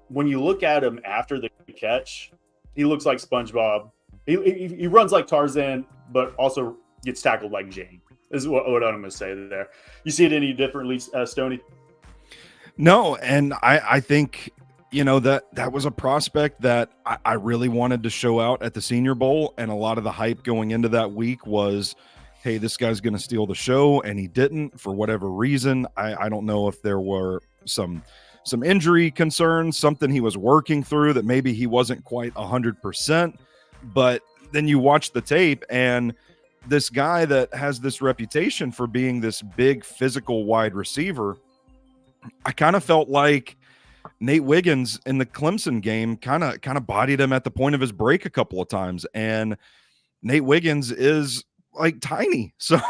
when you look at him after the catch, he looks like SpongeBob. He runs like Tarzan, but also gets tackled like Jane. Is what I'm going to say there. You see it any differently, Stoney? No, and I think, you know, that was a prospect that I really wanted to show out at the Senior Bowl, and a lot of the hype going into that week was, hey, this guy's going to steal the show, and he didn't for whatever reason. I don't know if there were some injury concerns, something he was working through that maybe he wasn't quite 100%, but then you watch the tape, and this guy that has this reputation for being this big physical wide receiver, I kind of felt like Nate Wiggins in the Clemson game kind of bodied him at the point of his break a couple of times. And Nate Wiggins is like tiny. So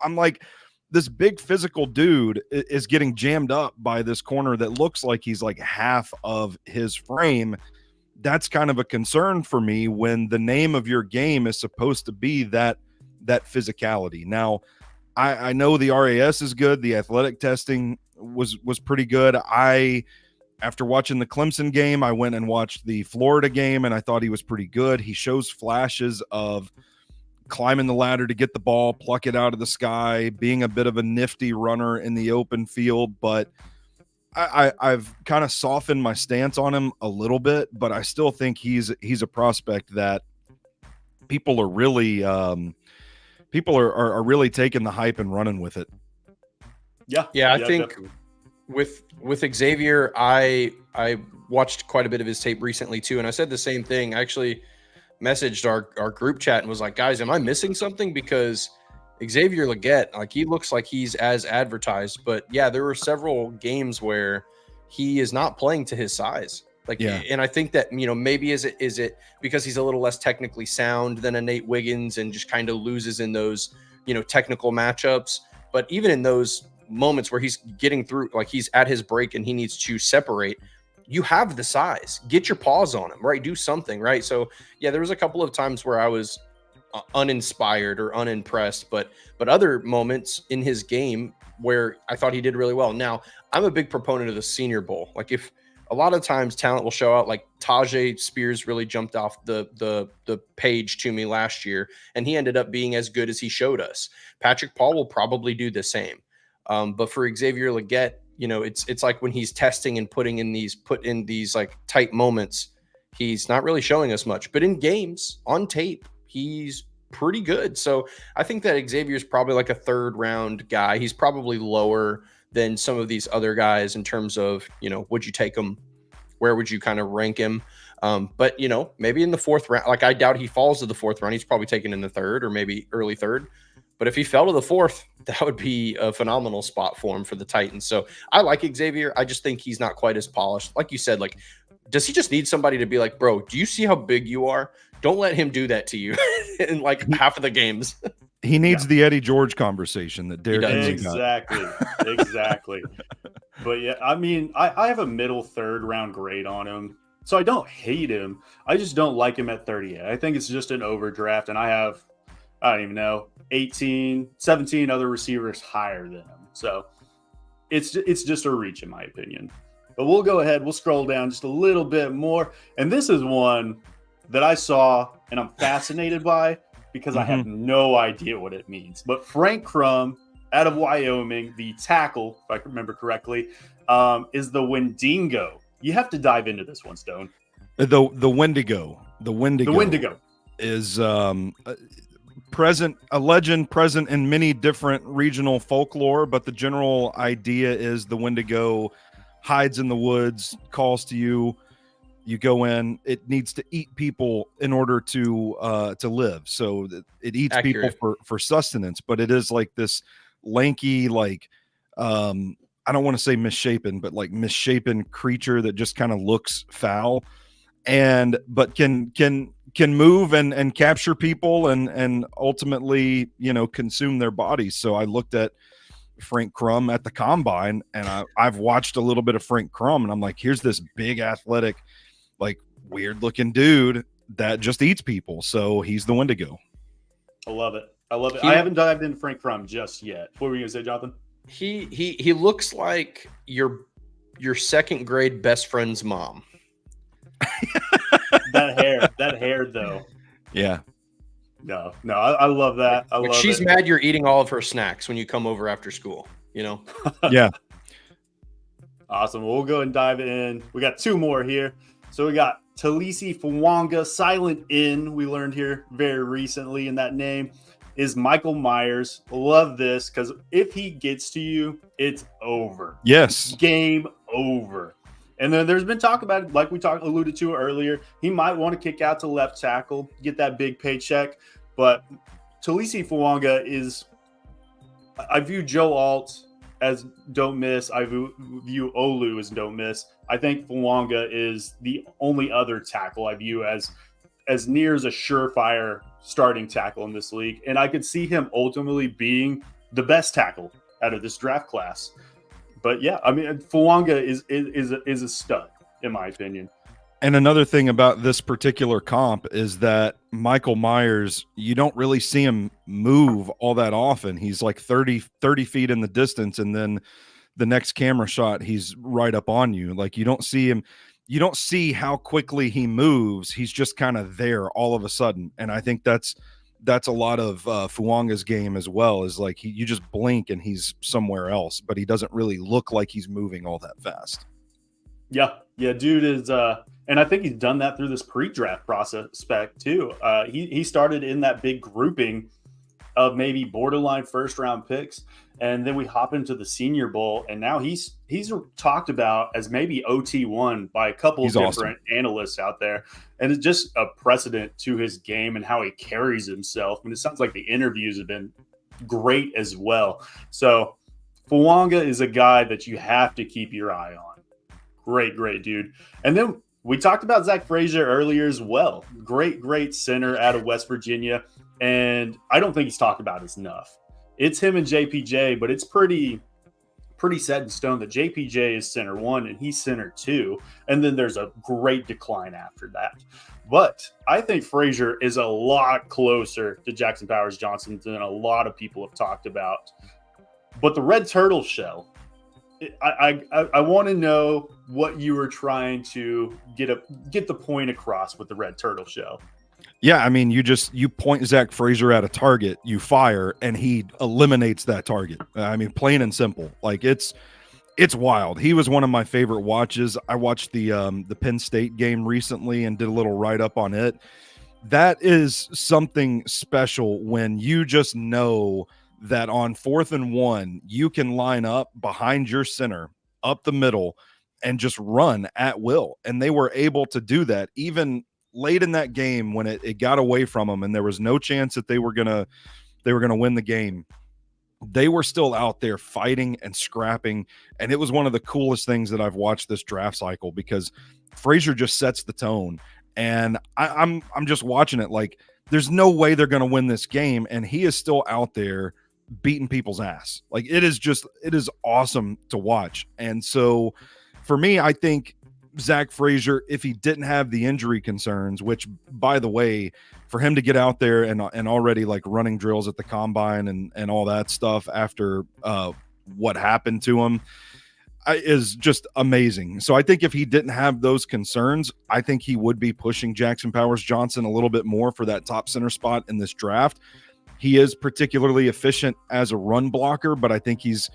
I'm like, this big physical dude is getting jammed up by this corner that looks like he's like half of his frame. That's kind of a concern for me when the name of your game is supposed to be that physicality. Now, I know the RAS is good. The athletic testing was pretty good. After watching the Clemson game, I went and watched the Florida game, and I thought he was pretty good. He shows flashes of climbing the ladder to get the ball, pluck it out of the sky, being a bit of a nifty runner in the open field. But I've kind of softened my stance on him a little bit, but I still think he's a prospect that people are really really taking the hype and running with it. Yeah. I think definitely. With Xavier, I watched quite a bit of his tape recently too, and I said the same thing. I actually messaged our group chat and was like, guys, am I missing something? Because Xavier Legette, like, he looks like he's as advertised, but yeah, there were several games where he is not playing to his size. Like, yeah. And I think that, you know, maybe is it because he's a little less technically sound than a Nate Wiggins and just kind of loses in those, you know, technical matchups. But even in those moments where he's getting through, like he's at his break and he needs to separate, you have the size, get your paws on him, right? Do something, right? So yeah, there was a couple of times where I was uninspired or unimpressed, but other moments in his game where I thought he did really well. Now, I'm a big proponent of the Senior Bowl. Like, if a lot of times talent will show out, like Tajay Spears really jumped off the page to me last year, and he ended up being as good as he showed us. Patrick Paul will probably do the same. But for Xavier Legette, you know, it's like when he's testing and put in these like tight moments, he's not really showing us much. But in games, on tape, he's pretty good. So I think that Xavier's probably like a third round guy. He's probably lower than some of these other guys in terms of, you know, would you take him? Where would you kind of rank him? But, you know, maybe in the fourth round. Like, I doubt he falls to the fourth round. He's probably taken in the third or maybe early third. But if he fell to the fourth, that would be a phenomenal spot for him for the Titans. So I like Xavier. I just think he's not quite as polished. Like you said, like, does he just need somebody to be like, bro, do you see how big you are? Don't let him do that to you in like half of the games. He needs the Eddie George conversation that Derek exactly. But yeah, I mean, I have a middle third round grade on him. So I don't hate him. I just don't like him at 38. I think it's just an overdraft, and I don't even know, 17 other receivers higher than him. So it's just a reach in my opinion. But we'll go ahead. We'll scroll down just a little bit more. And this is one that I saw and I'm fascinated by because I have no idea what it means. But Frank Crum out of Wyoming, the tackle, if I remember correctly, is the Wendigo. You have to dive into this one, Stone. The Wendigo. The Wendigo is a legend present in many different regional folklore, but the general idea is the Wendigo hides in the woods, calls to you, you go in, it needs to eat people in order to live. So it eats Accurate. people for sustenance, but it is like this lanky, like, I don't want to say misshapen, but like misshapen creature that just kind of looks foul but can move and capture people and ultimately, you know, consume their bodies. So I looked at Frank Crum at the combine, and I've watched a little bit of Frank Crum, and I'm like, here's this big athletic, like weird looking dude that just eats people. So he's the Wendigo. I love it. I haven't dived into Frank Crum just yet. What were you gonna say, Jonathan? He looks like your second grade best friend's mom. That hair though. Yeah. No, I love that. I love she's it. mad you're eating all of her snacks when you come over after school, you know? Yeah. Awesome. We'll go and dive in. We got 2 more here. So we got Talisi Fawanga, silent N. We learned here very recently, in that name is Michael Myers. Love this, because if he gets to you, it's over. Yes. Game over. And then there's been talk about it, like we alluded to earlier. He might want to kick out to left tackle, get that big paycheck. But Talisi Fawanga is, I view Joe Alt as don't miss. I view Olu as don't miss. I think Fawanga is the only other tackle I view as near as a surefire starting tackle in this league. And I could see him ultimately being the best tackle out of this draft class. But yeah, I mean, Fawanga is a stud, in my opinion. And another thing about this particular comp is that Michael Myers, you don't really see him move all that often. He's like 30 feet in the distance, and then the next camera shot, he's right up on you. Like, you don't see him. You don't see how quickly he moves. He's just kind of there all of a sudden. And I think that's a lot of Fuanga's game as well, is like you just blink and he's somewhere else, but he doesn't really look like he's moving all that fast. Yeah, dude is and I think he's done that through this pre-draft process spec too. He started in that big grouping of maybe borderline first-round picks, and then we hop into the Senior Bowl, and now he's talked about as maybe OT1 by a couple of different analysts out there, and it's just a precedent to his game and how he carries himself. And it sounds like the interviews have been great as well. So Fawanga is a guy that you have to keep your eye on. Great dude. And then we talked about Zach Frazier earlier as well. Great center out of West Virginia. And I don't think he's talked about enough. It's him and JPJ, but it's pretty set in stone that JPJ is center 1 and he's center 2. And then there's a great decline after that. But I think Frazier is a lot closer to Jackson Powers Johnson than a lot of people have talked about. But the red turtle shell, I want to know what you were trying to get the point across with the red turtle shell. Yeah, I mean, you point Zach Frazier at a target, you fire, and he eliminates that target. I mean, plain and simple. Like, it's wild. He was one of my favorite watches. I watched the Penn State game recently and did a little write-up on it. That is something special when you just know that on 4th and 1, you can line up behind your center, up the middle, and just run at will. And they were able to do that even late in that game when it got away from them and there was no chance that they were gonna win the game. They were still out there fighting and scrapping, and it was one of the coolest things that I've watched this draft cycle, because Frazier just sets the tone. And I'm just watching it like there's no way they're going to win this game, and he is still out there beating people's ass. Like, it is awesome to watch. And so for me, I think Zach Frazier, if he didn't have the injury concerns, which, by the way, for him to get out there and already like running drills at the combine and all that stuff after what happened to him is just amazing. So I think if he didn't have those concerns, I think he would be pushing Jackson Powers Johnson a little bit more for that top center spot in this draft. He is particularly efficient as a run blocker, but I think he's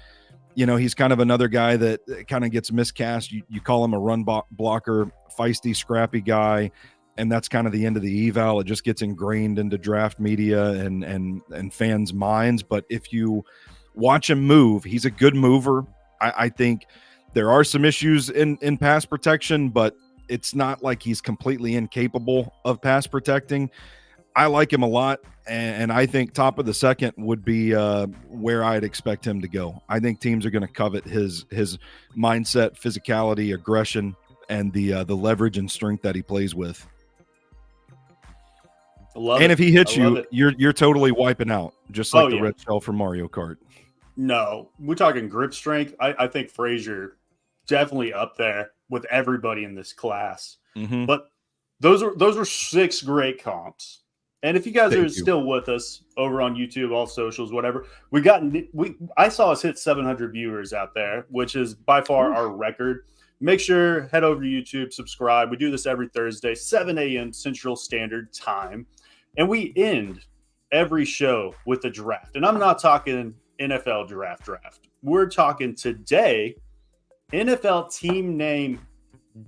kind of another guy that kind of gets miscast. You call him a run blocker, feisty, scrappy guy, and that's kind of the end of the eval. It just gets ingrained into draft media and fans' minds. But if you watch him move, he's a good mover. I think there are some issues in pass protection, but it's not like he's completely incapable of pass protecting. I like him a lot, and I think top of the second would be where I'd expect him to go. I think teams are going to covet his mindset, physicality, aggression, and the leverage and strength that he plays with. If he hits you, you're totally wiping out, just like the red shell from Mario Kart. No, we're talking grip strength. I think Frazier definitely up there with everybody in this class. Mm-hmm. But those were 6 great comps. And if you guys Thank are you. still with us over on YouTube, all socials, whatever, I saw us hit 700 viewers out there, which is by far our record. Make sure head over to YouTube, subscribe. We do this every Thursday, 7 a.m. Central Standard Time, and we end every show with a draft. And I'm not talking NFL draft. We're talking today NFL team name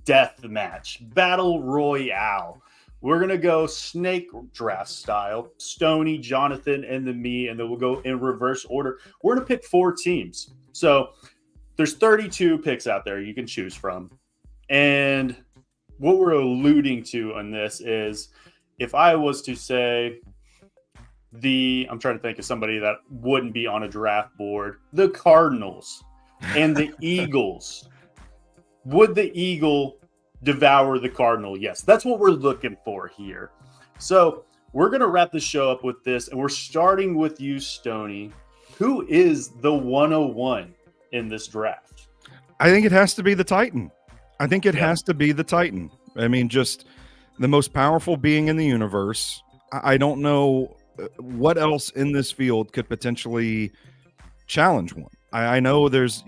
deathmatch, battle royale. We're going to go snake draft style, Stoney, Jonathan, and then me, and then we'll go in reverse order. We're going to pick 4 teams. So there's 32 picks out there you can choose from. And what we're alluding to on this is if I was to say I'm trying to think of somebody that wouldn't be on a draft board, the Cardinals and the Eagles. Would the Eagle devour the Cardinal? Yes, that's what we're looking for here. So we're going to wrap the show up with this, and we're starting with you, Stoney. Who is the 101 in this draft? I think it has to be the Titan. I think it has to be the Titan. I mean, just the most powerful being in the universe. I don't know what else in this field could potentially challenge one. I know there's,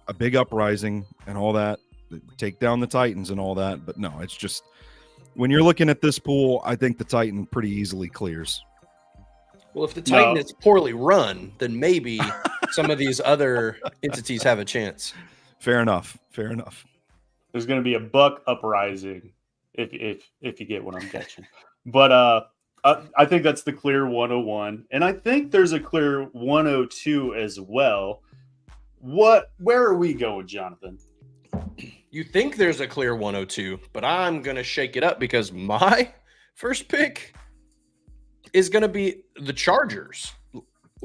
a big uprising and all that, take down the Titans and all that, but no, it's just when you're looking at this pool, I think the Titan pretty easily clears. Well, if the Titan is poorly run, then maybe some of these other entities have a chance. Fair enough. There's going to be a buck uprising if you get what I'm catching. But I think that's the clear 101, and I think there's a clear 102 as well. Where are we going, Jonathan? You think there's a clear 102, but I'm going to shake it up because my first pick is going to be the Chargers.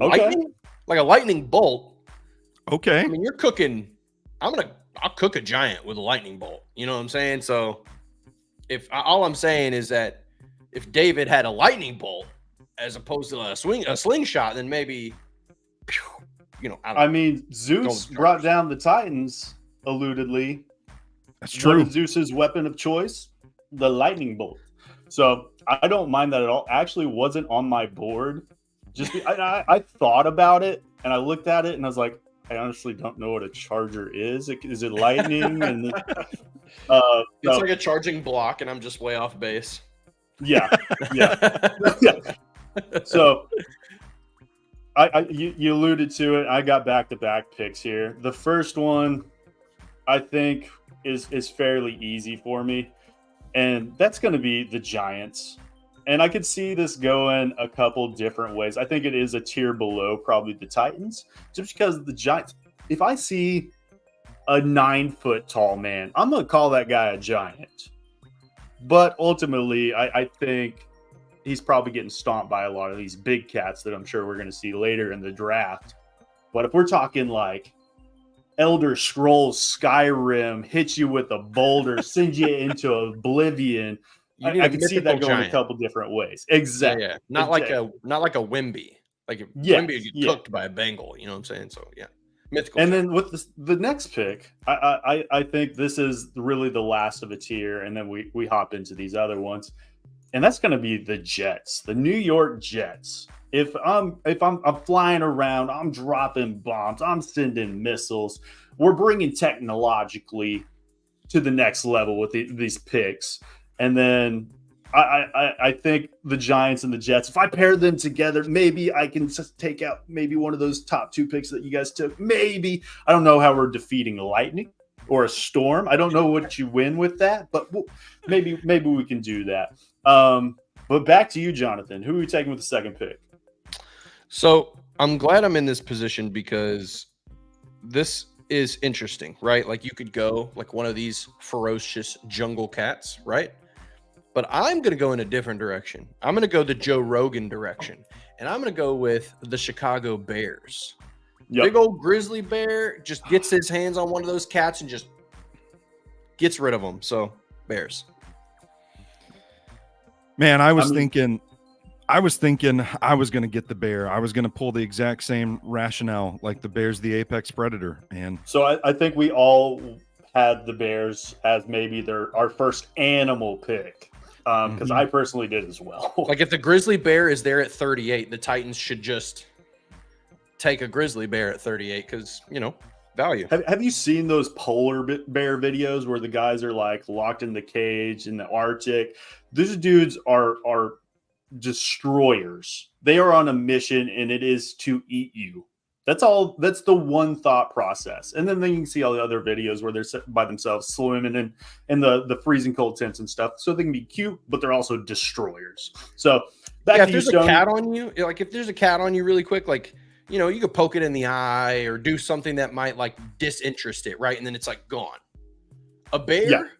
Okay. Like a lightning bolt. Okay. I mean, you're cooking. I'll cook a giant with a lightning bolt. You know what I'm saying? So all I'm saying is that if David had a lightning bolt as opposed to a slingshot, then maybe, I mean, Zeus brought down the Titans, alludedly. That's true. What is Zeus's weapon of choice? The lightning bolt. So I don't mind that at all. Actually, wasn't on my board. I thought about it and I looked at it and I was like, I honestly don't know what a charger is. Is it lightning? And it's like a charging block, and I'm just way off base. Yeah. So you alluded to it. I got back-to-back picks here. The first one I think is fairly easy for me, and that's going to be the Giants. And I could see this going a couple different ways. I think it is a tier below probably the Titans, just because the Giants, if I see a 9-foot tall man, I'm going to call that guy a giant. But ultimately, I think he's probably getting stomped by a lot of these big cats that I'm sure we're going to see later in the draft. But if we're talking like Elder Scrolls, Skyrim, hit you with a boulder, send you into oblivion, I can see that going a couple different ways. Exactly. Yeah. Not like a Wimby. Like Wimby get cooked by a Bengal. You know what I'm saying? So yeah. Mythical. And then with the next pick, I think this is really the last of a tier, and then we hop into these other ones, and that's going to be the Jets, the New York Jets. If I'm flying around, I'm dropping bombs, I'm sending missiles. We're bringing technologically to the next level with these picks, and then I think the Giants and the Jets, if I pair them together, maybe I can just take out maybe one of those top 2 picks that you guys took. Maybe. I don't know how we're defeating a lightning or a storm. I don't know what you win with that, but maybe we can do that. But back to you, Jonathan. Who are you taking with the second pick? So I'm glad I'm in this position because this is interesting, right? Like you could go like one of these ferocious jungle cats, right? But I'm going to go in a different direction. I'm going to go the Joe Rogan direction. And I'm going to go with the Chicago Bears. Yep. Big old grizzly bear just gets his hands on one of those cats and just gets rid of them. So, Bears. Man, I was thinking I was going to get the bear. I was going to pull the exact same rationale, like the bear's the apex predator. And so I think we all had the Bears as maybe our first animal pick. because I personally did as well. Like if the grizzly bear is there at 38, the Titans should just take a grizzly bear at 38 because, value. Have you seen those polar bear videos where the guys are like locked in the cage in the Arctic? These dudes are destroyers. They are on a mission, and it is to eat you. That's all. That's the one thought process. And then you can see all the other videos where they're by themselves swimming in the freezing cold tents and stuff. So they can be cute, but they're also destroyers. So back to if there's you, a cat on you, like if there's a cat on you really quick, like, you could poke it in the eye or do something that might like disinterest it, right? And then it's like gone. A bear,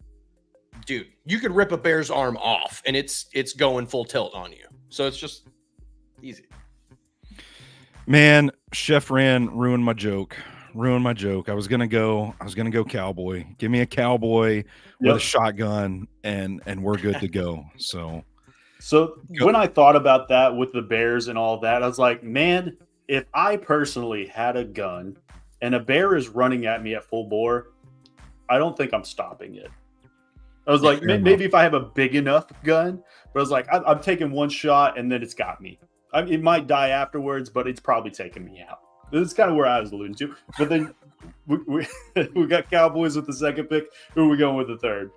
dude, you could rip a bear's arm off and it's going full tilt on you. So it's just easy. Man, Chef Ran ruined my joke. I was gonna go cowboy. Give me a cowboy with a shotgun, and we're good to go. So when I thought about that with the bears and all that, I was like, man, if I personally had a gun and a bear is running at me at full bore, I don't think I'm stopping it. I was like, maybe if I have a big enough gun, but I was like, I'm taking one shot and then it's got me. It might die afterwards, but it's probably taking me out. This is kind of where I was alluding to. But then we got Cowboys with the second pick. Who are we going with the third?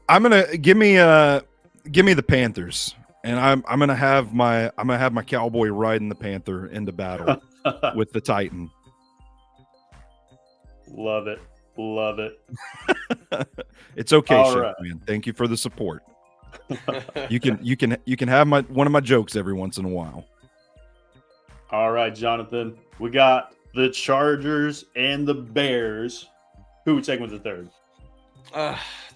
I'm gonna give me the Panthers, and I'm gonna have my Cowboy riding the Panther into battle with the Titan. Love it. It's okay, All Chef right. Man. Thank you for the support. You can have one of my jokes every once in a while. All right, Jonathan. We got the Chargers and the Bears. Who are we taking with the third?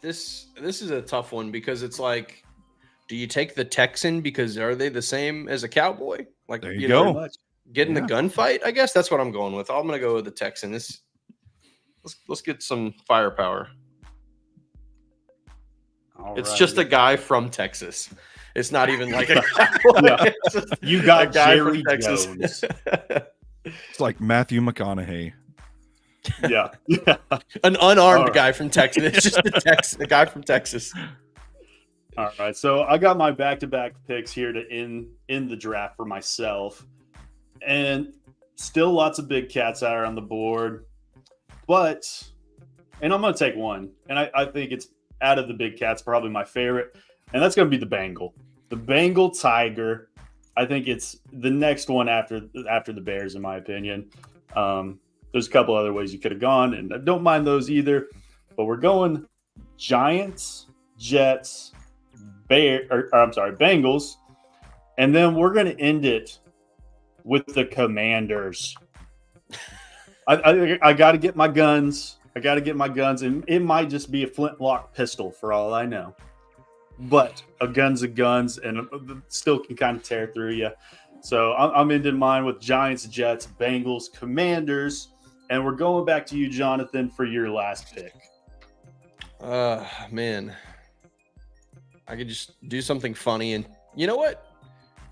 This is a tough one because it's like, do you take the Texan because are they the same as a Cowboy? Like, there you go. Get in the gunfight. I guess that's what I'm going with. I'm going to go with the Texan. Let's get some firepower. It's just a guy from Texas. It's not even like a Cowboy. You got a guy Jerry from Texas. Jones. It's like Matthew McConaughey. Yeah. An unarmed guy from Texas. It's just a guy from Texas. All right. So I got my back-to-back picks here to end the draft for myself. And still lots of big cats out on the board. And I'm going to take one. And I think it's out of the big cats, probably my favorite. And that's going to be the Bengal. The Bengal Tiger. I think it's the next one after the Bears, in my opinion. There's a couple other ways you could have gone, and I don't mind those either. But we're going Giants, Jets, Bengals, and then we're going to end it with the Commanders. I got to get my guns. And it might just be a flintlock pistol for all I know. But a gun's a guns, and still can kind of tear through you. So I'm ending mine with Giants, Jets, Bengals, Commanders, and we're going back to you, Jonathan, for your last pick. Man, I could just do something funny, and you know what?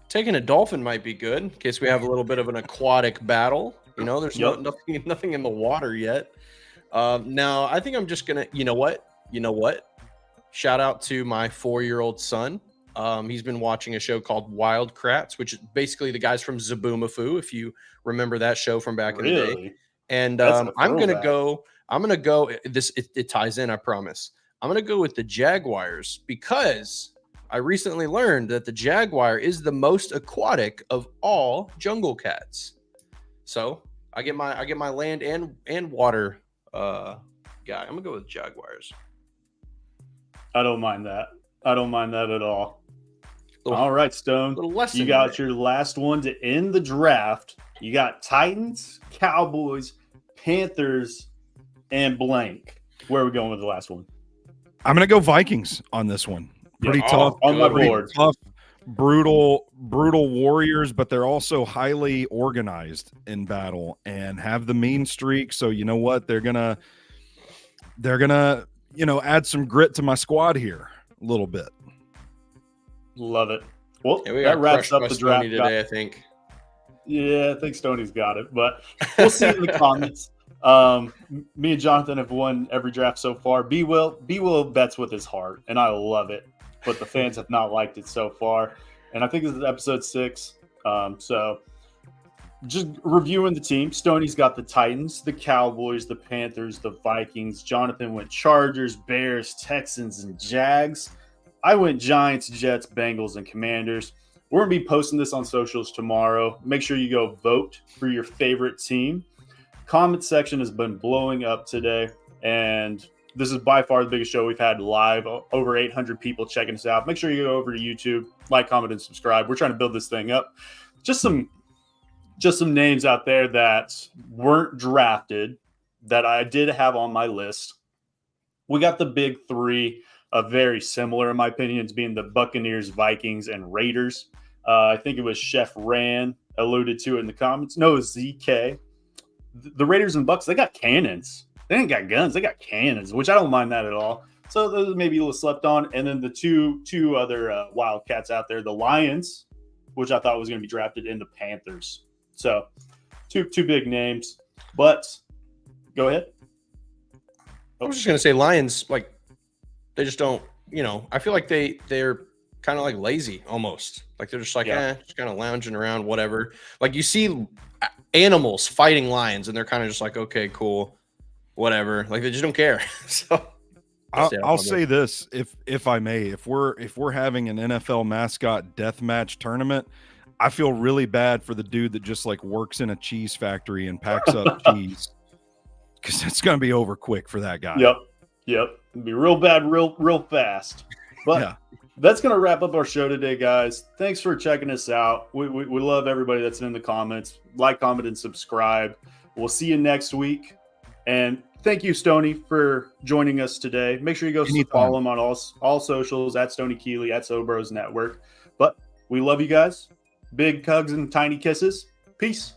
Taking a dolphin might be good in case we have a little bit of an aquatic battle. There's nothing in the water yet. Now I think I'm just gonna. You know what? Shout out to my 4-year-old son. He's been watching a show called Wild Kratts, which is basically the guys from Zaboomafoo, if you remember that show from back in the day. And I'm gonna go. It ties in, I promise. I'm gonna go with the Jaguars because I recently learned that the Jaguar is the most aquatic of all jungle cats. So I get my land and water guy. I'm gonna go with Jaguars. I don't mind that. At all. All right, Stone. You got your last one to end the draft. You got Titans, Cowboys, Panthers, and blank. Where are we going with the last one? I'm going to go Vikings on this one. Pretty tough. On my board. Tough, brutal warriors, but they're also highly organized in battle and have the mean streak. So you know what? They're gonna add some grit to my squad here a little bit. Love it. Well, we that wraps up the draft today, I think. Yeah, I think Stoney's got it, but we'll see in the comments. Me and Jonathan have won every draft so far. B Will bets with his heart, and I love it. but the fans have not liked it so far. And I think this is episode 6. So just reviewing the team. Stoney's got the Titans, the Cowboys, the Panthers, the Vikings. Jonathan went Chargers, Bears, Texans, and Jags. I went Giants, Jets, Bengals, and Commanders. We're going to be posting this on socials tomorrow. Make sure you go vote for your favorite team. Comment section has been blowing up today, and this is by far the biggest show we've had live. Over 800 people checking us out. Make sure you go over to YouTube, like, comment, and subscribe. We're trying to build this thing up. Just some names out there that weren't drafted that I did have on my list. We got the big 3, very similar in my opinion, as being the Buccaneers, Vikings, and Raiders. I think it was Chef Ran alluded to it in the comments. No, it was ZK. The Raiders and Bucks, they got cannons. They ain't got guns. They got cannons, which I don't mind that at all. So those maybe a little slept on. And then the two other Wildcats out there, the Lions, which I thought was going to be drafted, and the Panthers. So two big names. But go ahead. I was just going to say Lions, like, they just don't, I feel like they're kind of like lazy almost. Like they're just like, just kind of lounging around, whatever. Like you see animals fighting lions and they're kind of just like, okay, cool, whatever. Like they just don't care. So I'll say this, if I may, if we're having an NFL mascot deathmatch tournament, I feel really bad for the dude that just like works in a cheese factory and packs up cheese, because it's going to be over quick for that guy. Yep. It'll be real bad, real fast. But that's going to wrap up our show today, guys. Thanks for checking us out. We love everybody that's in the comments. Like, comment, and subscribe. We'll see you next week. And thank you, Stoney, for joining us today. Make sure you go follow him on all socials, at Stoney Keeley, at SoBros Network. But we love you guys. Big hugs and tiny kisses. Peace.